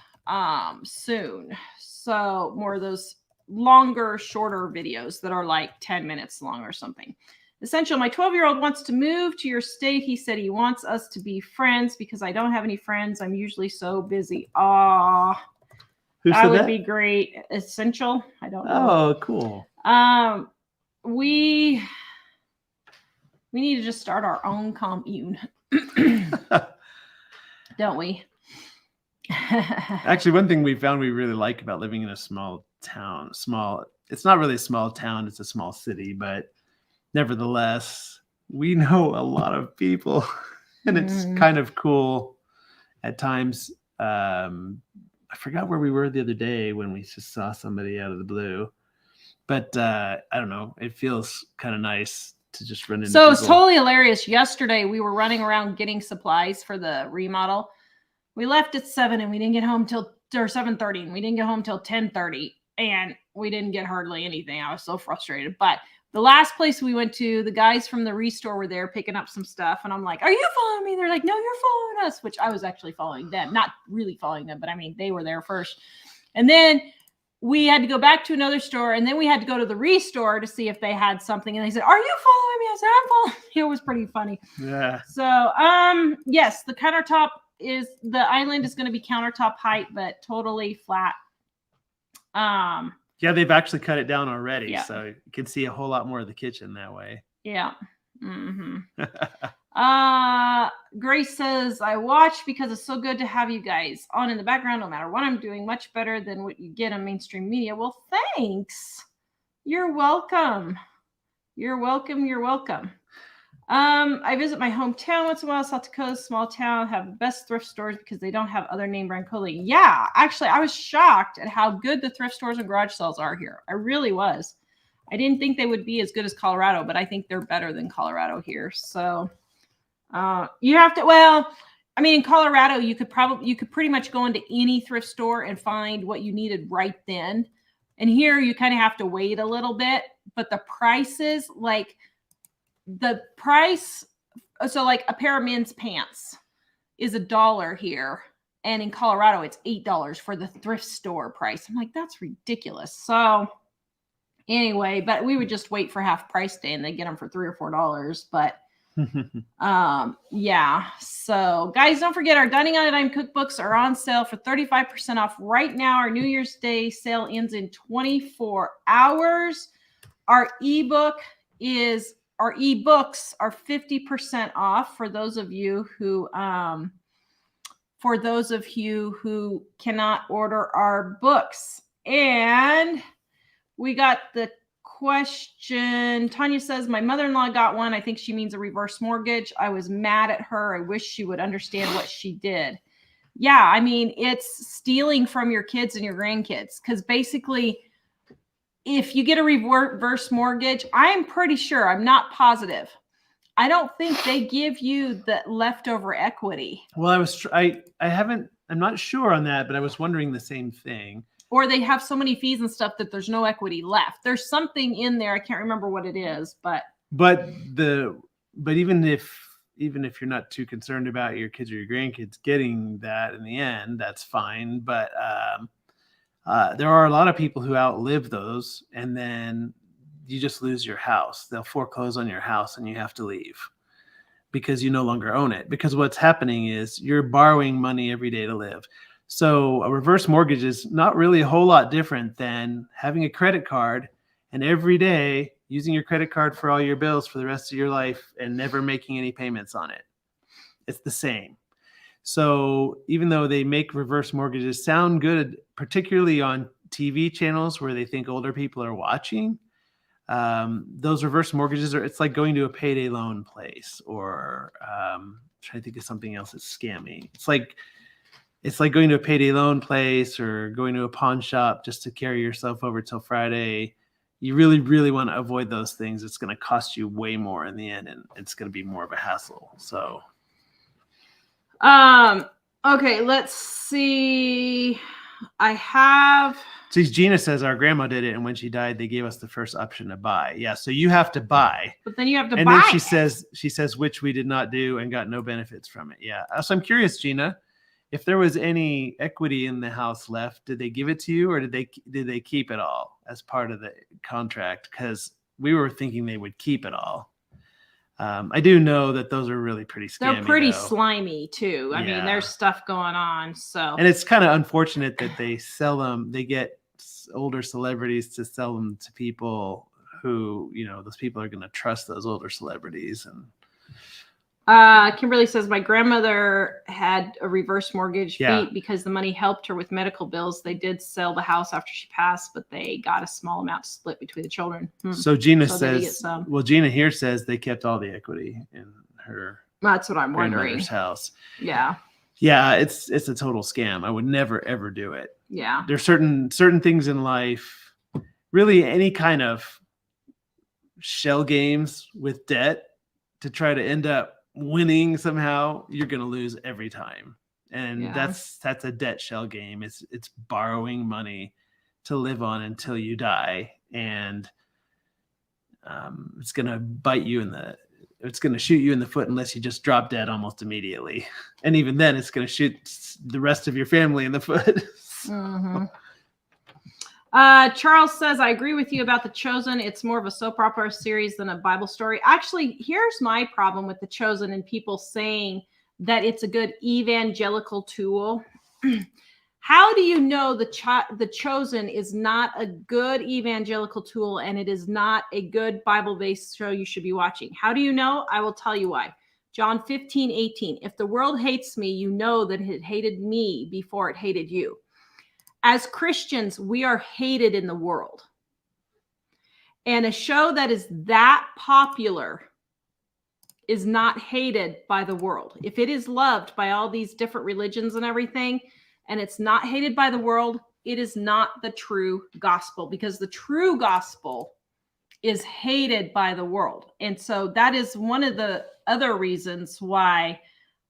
soon. So more of those longer, shorter videos that are like 10 minutes long or something. Essential, my 12-year-old wants to move to your state. He said he wants us to be friends because I don't have any friends. I'm usually so busy. Aw, Who that said would that? be great. Essential, I don't know. Oh, cool. We need to just start our own commune. Don't we? Actually, one thing we found we really like about living in a small town, it's not really a small town, it's a small city, but nevertheless, we know a lot of people and it's kind of cool at times. I forgot where we were the other day when we just saw somebody out of the blue, but I don't know. It feels kind of nice to just run into So it's people. totally hilarious. Yesterday, we were running around getting supplies for the remodel. We left at 7 and we didn't get home till 7:30, and we didn't get home till 10:30, and we didn't get hardly anything. I was so frustrated. But the last place we went to, the guys from the restore were there picking up some stuff, and I'm like, "Are you following me?" They're like, "No, you're following us," which I was actually following them, not really following them, but I mean, they were there first. And then we had to go back to another store, and then we had to go to the restore to see if they had something. And they said, "Are you following me?" I said, "I'm following you." It was pretty funny. Yeah. So, yes, the island is going to be countertop height, but totally flat. Yeah, they've actually cut it down already, Yeah. so you can see a whole lot more of the kitchen that way. Yeah. Grace says, I watch because it's so good to have you guys on in the background, no matter what I'm doing, much better than what you get on mainstream media. Well, thanks. You're welcome. You're welcome. You're welcome. I visit my hometown once in a while, South Dakota, small town, have the best thrift stores because they don't have other name brand clothing. Yeah, actually, I was shocked at how good the thrift stores and garage sales are here. I really was. I didn't think they would be as good as Colorado, but I think they're better than Colorado here. So you have to, well, I mean, in Colorado, you could pretty much go into any thrift store and find what you needed right then. And here you kind of have to wait a little bit, but the prices, like the price, so like a pair of men's pants is $1 here. And in Colorado, it's $8 for the thrift store price. I'm like, that's ridiculous. So anyway, but we would just wait for half price day and they get them for $3 or $4. But yeah. So guys, don't forget our Dining on a Dime cookbooks are on sale for 35% off right now. Our New Year's Day sale ends in 24 hours. Our ebooks are 50% off for those of you who cannot order our books. And we got the question. Tanya says, my mother-in-law got one. I think she means a reverse mortgage. I was mad at her. I wish she would understand what she did. Yeah, I mean, it's stealing from your kids and your grandkids. Because basically, if you get a reverse mortgage, I'm pretty sure, I'm not positive, I don't think they give you the leftover equity. Well, I'm not sure on that, but I was wondering the same thing. Or they have so many fees and stuff that there's no equity left. There's something in there. I can't remember what it is, but even if you're not too concerned about your kids or your grandkids getting that in the end, that's fine. But there are a lot of people who outlive those, and then you just lose your house. They'll foreclose on your house and you have to leave because you no longer own it. Because what's happening is you're borrowing money every day to live. So a reverse mortgage is not really a whole lot different than having a credit card and every day using your credit card for all your bills for the rest of your life and never making any payments on it. It's the same. So even though they make reverse mortgages sound good, particularly on TV channels where they think older people are watching, those reverse mortgages it's like going to a payday loan place, or trying to think of something else that's scammy. It's like going to a payday loan place or going to a pawn shop just to carry yourself over till Friday. You really, really want to avoid those things. It's going to cost you way more in the end, and it's going to be more of a hassle. So, okay, let's see. Gina says our grandma did it, and when she died, they gave us the first option to buy. Yeah, so you have to buy. But then you have to buy. And then she says, which we did not do and got no benefits from it. Yeah. So I'm curious, Gina, if there was any equity in the house left, did they give it to you, or did they keep it all as part of the contract? Because we were thinking they would keep it all. I do know that those are really pretty scammy. They're pretty slimy too. I mean, there's stuff going on. So, and it's kind of unfortunate that they sell them. They get older celebrities to sell them to people who, those people are going to trust those older celebrities. And Kimberly says, my grandmother had a reverse mortgage beat because the money helped her with medical bills. They did sell the house after she passed, but they got a small amount to split between the children. So Gina says, Gina here says they kept all the equity in her. That's what I'm wondering. House. Yeah. Yeah. It's a total scam. I would never, ever do it. Yeah. There's certain things in life, really any kind of shell games with debt to try to end up winning somehow, you're going to lose every time. And that's a debt shell game. It's borrowing money to live on until you die. And it's going to bite you it's going to shoot you in the foot unless you just drop dead almost immediately. And even then it's going to shoot the rest of your family in the foot. Mm-hmm. Charles says, I agree with you about The Chosen. It's more of a soap opera series than a Bible story. Actually, here's my problem with The Chosen and people saying that it's a good evangelical tool. How do you know The Chosen is not a good evangelical tool and it is not a good Bible-based show you should be watching? How do you know? I will tell you why. John 15:18. If the world hates me, you know that it hated me before it hated you. As Christians, we are hated in the world. And a show that is that popular is not hated by the world. If it is loved by all these different religions and everything, and it's not hated by the world, it is not the true gospel, because the true gospel is hated by the world. And so that is one of the other reasons why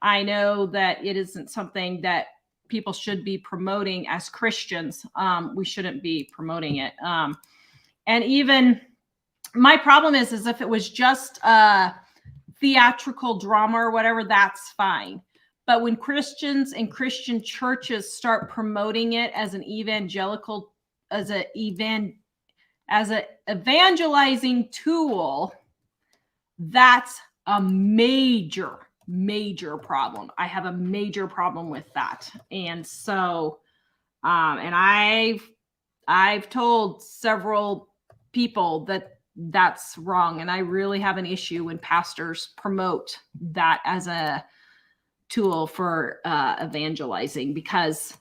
I know that it isn't something that people should be promoting as Christians. We shouldn't be promoting it. And even my problem is if it was just a theatrical drama or whatever, that's fine. But when Christians and Christian churches start promoting it as an evangelical, as an evangelizing tool, that's a major problem. I have a major problem with that. And so, and I've told several people that that's wrong. And I really have an issue when pastors promote that as a tool for evangelizing, because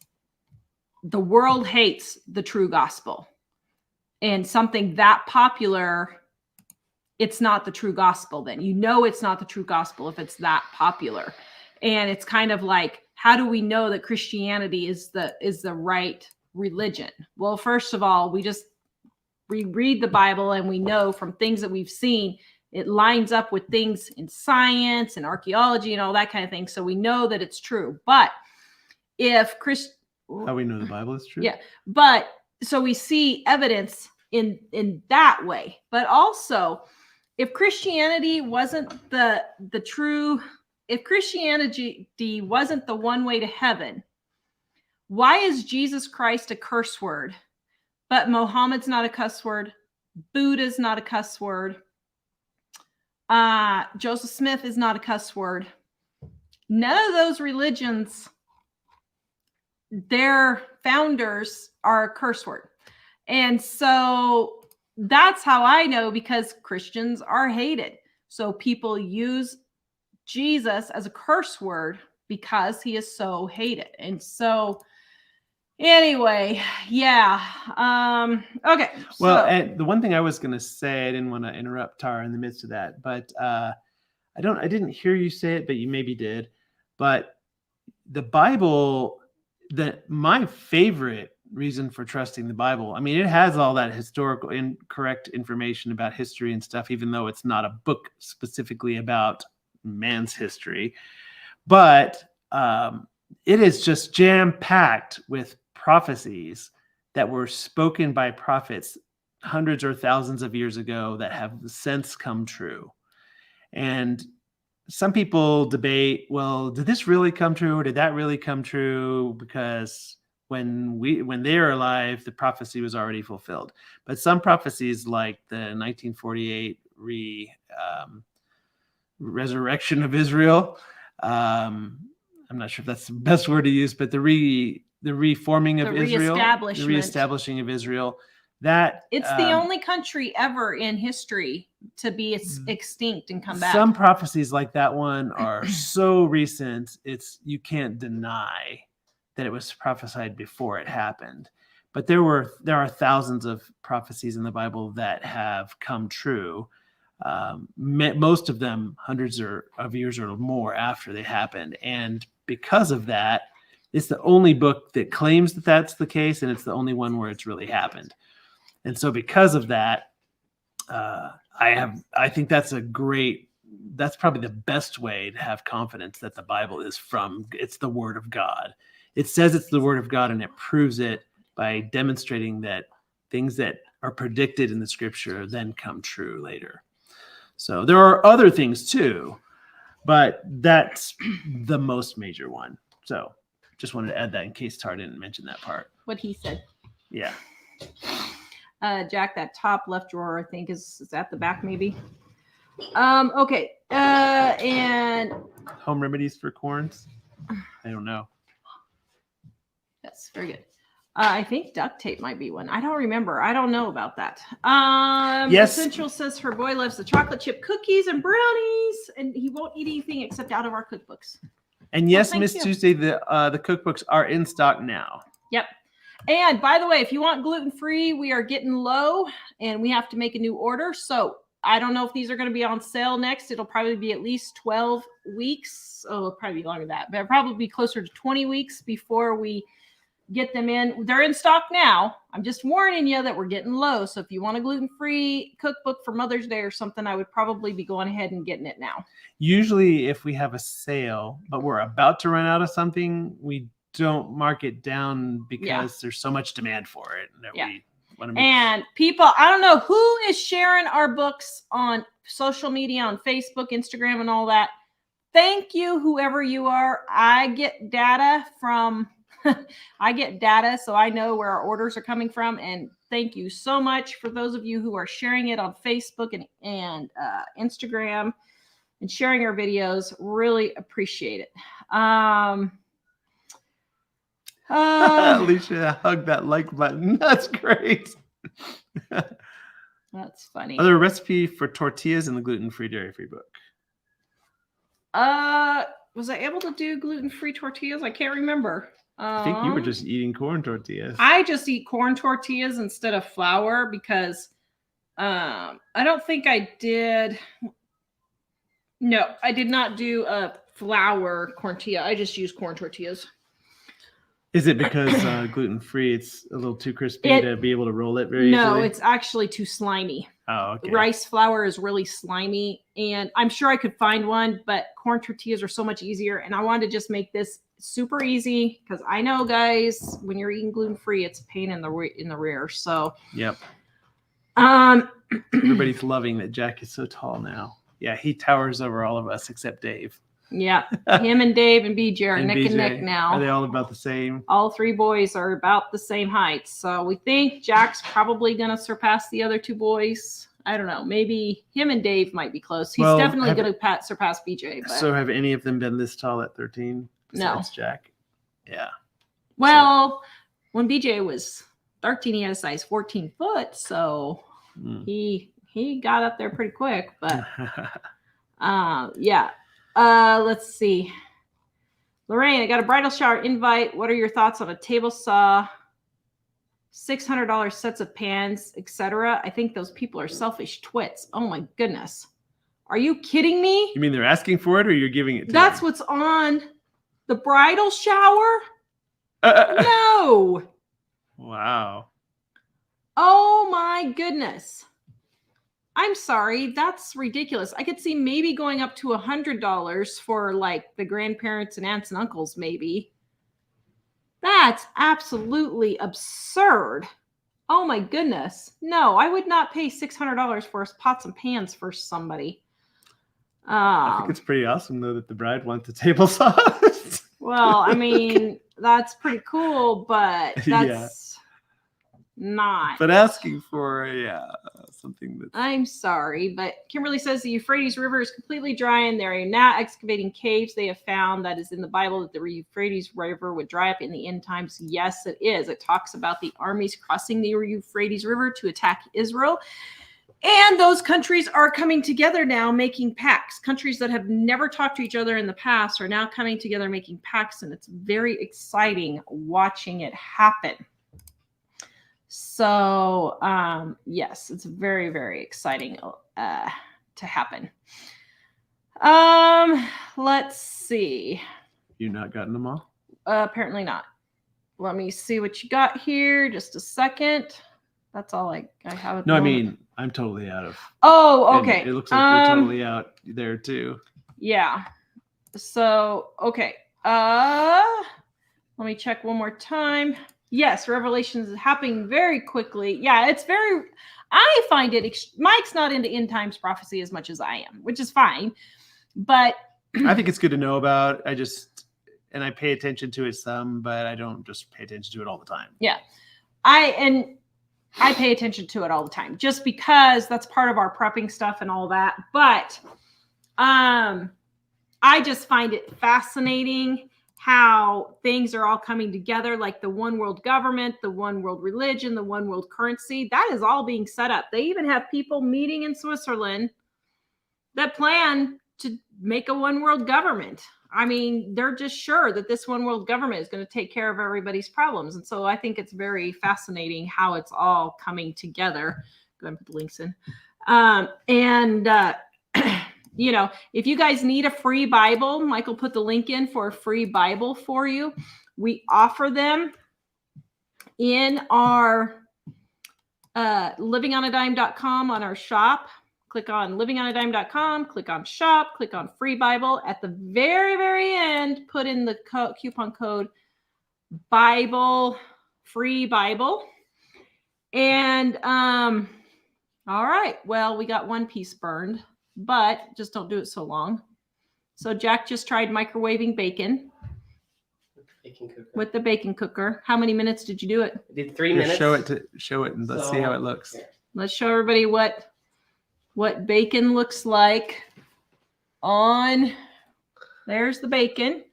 the world hates the true gospel. And something that popular, it's not the true gospel. Then you know it's not the true gospel if it's that popular. And it's kind of like, how do we know that Christianity is the right religion? Well, first of all, we read the Bible, and we know from things that we've seen, it lines up with things in science and archaeology and all that kind of thing. So we know that it's true. But if how we know the Bible is true? Yeah, but so we see evidence in that way. But also, if Christianity wasn't the true, if Christianity wasn't the one way to heaven, why is Jesus Christ a curse word? But Mohammed's not a cuss word. Buddha's not a cuss word. Joseph Smith is not a cuss word. None of those religions, their founders are a curse word. And so that's how I know, because Christians are hated. So people use Jesus as a curse word because he is so hated. And so anyway, yeah. Okay. Well, and the one thing I was going to say, I didn't want to interrupt Tara in the midst of that, but I didn't hear you say it, but you maybe did. But the Bible, my favorite reason for trusting the Bible, I mean, it has all that historical incorrect information about history and stuff, even though it's not a book specifically about man's history, but it is just jam-packed with prophecies that were spoken by prophets hundreds or thousands of years ago that have since come true. And some people debate, well, did this really come true, or did that really come true? Because when they were alive, the prophecy was already fulfilled. But some prophecies, like the 1948 resurrection of Israel, I'm not sure if that's the best word to use, but the reforming of Israel, the reestablishing of Israel, that it's the only country ever in history to be extinct and come back. Some prophecies like that one are so recent, you can't deny that it was prophesied before it happened. But there are thousands of prophecies in the Bible that have come true. Most of them hundreds of years or more after they happened. And because of that, it's the only book that claims that that's the case, and it's the only one where it's really happened. And so because of that, I think that's probably the best way to have confidence that the Bible it's the Word of God. It says it's the Word of God, and it proves it by demonstrating that things that are predicted in the Scripture then come true later. So there are other things too, but that's the most major one. So just wanted to add that in case Tar didn't mention that part. What he said. Yeah. Jack, that top left drawer, I think is at the back, maybe. Okay. And home remedies for corns. I don't know. That's very good. I think duct tape might be one. I don't remember. I don't know about that. Yes. Essential says her boy loves the chocolate chip cookies and brownies, and he won't eat anything except out of our cookbooks. And yes, Miss Tuesday, the cookbooks are in stock now. Yep. And by the way, if you want gluten-free, we are getting low and we have to make a new order. So I don't know if these are going to be on sale next. It'll probably be at least 12 weeks. Oh, it'll probably be longer than that, but it'll probably be closer to 20 weeks before we get them in. They're in stock now. I'm just warning you that we're getting low. So if you want a gluten-free cookbook for Mother's Day or something, I would probably be going ahead and getting it now. Usually if we have a sale, but we're about to run out of something, we don't mark it down because there's so much demand for it. That we want to make. And people, I don't know who is sharing our books on social media, on Facebook, Instagram, and all that. Thank you, whoever you are. I get data from, so I know where our orders are coming from. And thank you so much for those of you who are sharing it on Facebook and Instagram and sharing our videos. Really appreciate it. Alicia, hug that like button. That's great. That's funny. Are there a recipe for tortillas in the gluten-free, dairy-free book? Was I able to do gluten-free tortillas? I can't remember. I think you were just eating corn tortillas. I just eat corn tortillas instead of flour because I don't think I did. No, I did not do a flour tortilla. I just used corn tortillas. Is it because gluten-free, it's a little too crispy to be able to roll it very easily? No, it's actually too slimy. Oh, okay. Rice flour is really slimy, and I'm sure I could find one, but corn tortillas are so much easier, and I wanted to just make this super easy because I know, guys, when you're eating gluten-free, it's a pain in the rear. So, yep. Everybody's loving that Jack is so tall now. Yeah, he towers over all of us except Dave. Yeah, him and Dave and BJ are neck and neck now. Are they all about the same? All three boys are about the same height. So we think Jack's probably going to surpass the other two boys. I don't know. Maybe him and Dave might be close. He's definitely going to surpass BJ. But... So have any of them been this tall at 13? No. Jack? Yeah. Well, when BJ was 13, he had a size 14 foot. So he got up there pretty quick. But yeah. Let's see. Lorraine, I got a bridal shower invite. What are your thoughts on a table saw, $600 sets of pans, etc.? I think those people are selfish twits. Oh my goodness. Are you kidding me? You mean they're asking for it or you're giving it to That's them? what's on the bridal shower? No. Wow. Oh my goodness. I'm sorry, that's ridiculous. I could see maybe going up to $100 for like the grandparents and aunts and uncles, maybe. That's absolutely absurd. Oh my goodness. No, I would not pay $600 for pots and pans for somebody. I think it's pretty awesome though that the bride wants a table saw. Well, I mean, that's pretty cool, but that's not. But asking for something that's... I'm sorry, but Kimberly says the Euphrates River is completely dry and they are now excavating caves they have found. That is in the Bible that the Euphrates River would dry up in the end times. Yes, it is. It talks about the armies crossing the Euphrates River to attack Israel. And those countries are coming together now, making pacts. Countries that have never talked to each other in the past are now coming together, making pacts, and it's very exciting watching it happen. So, yes, it's very, very exciting to happen. Let's see. You not gotten them all? Apparently not. Let me see what you got here. Just a second. That's all I have. No, I mean, I'm totally out of. Oh, okay. It looks like we're totally out there too. Yeah. So, okay. Let me check one more time. Yes, Revelations is happening very quickly. Yeah, it's very, I find it, Mike's not into end times prophecy as much as I am, which is fine. But I think it's good to know about. And I pay attention to it some, but I don't just pay attention to it all the time. Yeah. I pay attention to it all the time just because that's part of our prepping stuff and all that. But I just find it fascinating how things are all coming together, like the one world government, the one world religion, the one world currency. That is all being set up. They even have people meeting in Switzerland that plan to make a one world government. I mean, they're just sure that this one world government is going to take care of everybody's problems. And so I think it's very fascinating how it's all coming together. Go ahead and put the links in. You know, if you guys need a free Bible, Michael put the link in for a free Bible for you. We offer them in our livingonadime.com on our shop. Click on livingonadime.com, click on shop, click on free Bible. At the very, very end, put in the coupon code Bible, free Bible. And all right, well, we got one piece burned, but just don't do it so long. So Jack just tried microwaving bacon with the bacon cooker. How many minutes did you do it? I did 3 Here, minutes. show it, and let's see how it looks. Yeah. Let's show everybody what bacon looks like on. There's the bacon.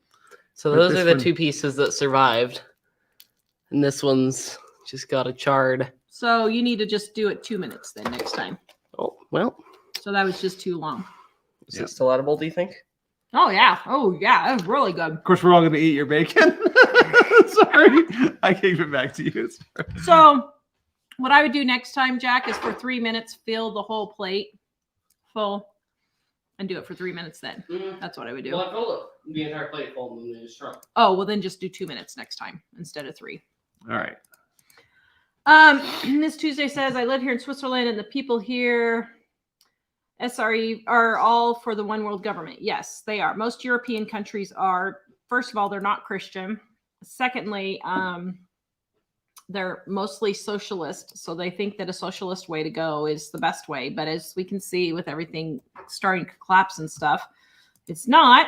So But those this are the one- 2 pieces that survived. And this one's just got a charred. So you need to just do it 2 minutes then next time. Oh, well. So that was just too long. Is Yep. it still edible, do you think? Oh yeah. That was really good. Of course, we're all going to eat your bacon. Sorry, I gave it back to you. Sorry. So what I would do next time, Jack, is for 3 minutes, fill the whole plate full and do it for 3 minutes then. That's what I would do. Well, I filled it. The entire plate full and then they just shrunk. Oh, well then just do 2 minutes next time instead of 3. All right. This Tuesday says, I live here in Switzerland and the people here, SRE, are all for the one world government. Yes, they are. Most European countries are. First of all, they're not Christian. Secondly, they're mostly socialist. So they think that a socialist way to go is the best way. But as we can see with everything starting to collapse and stuff, it's not.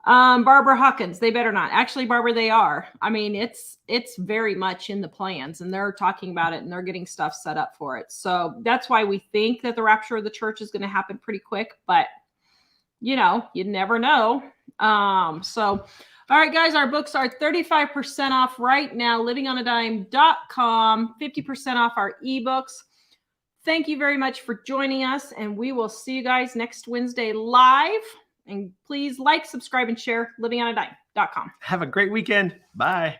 Barbara Hawkins, they better not. Actually, Barbara, they are. I mean, it's very much in the plans and they're talking about it and they're getting stuff set up for it. So that's why we think that the rapture of the church is going to happen pretty quick, but you know, you never know. So, all right, guys, our books are 35% off right now, livingonadime.com, 50% off our ebooks. Thank you very much for joining us and we will see you guys next Wednesday live. And please like, subscribe, and share livingonadime.com. Have a great weekend. Bye.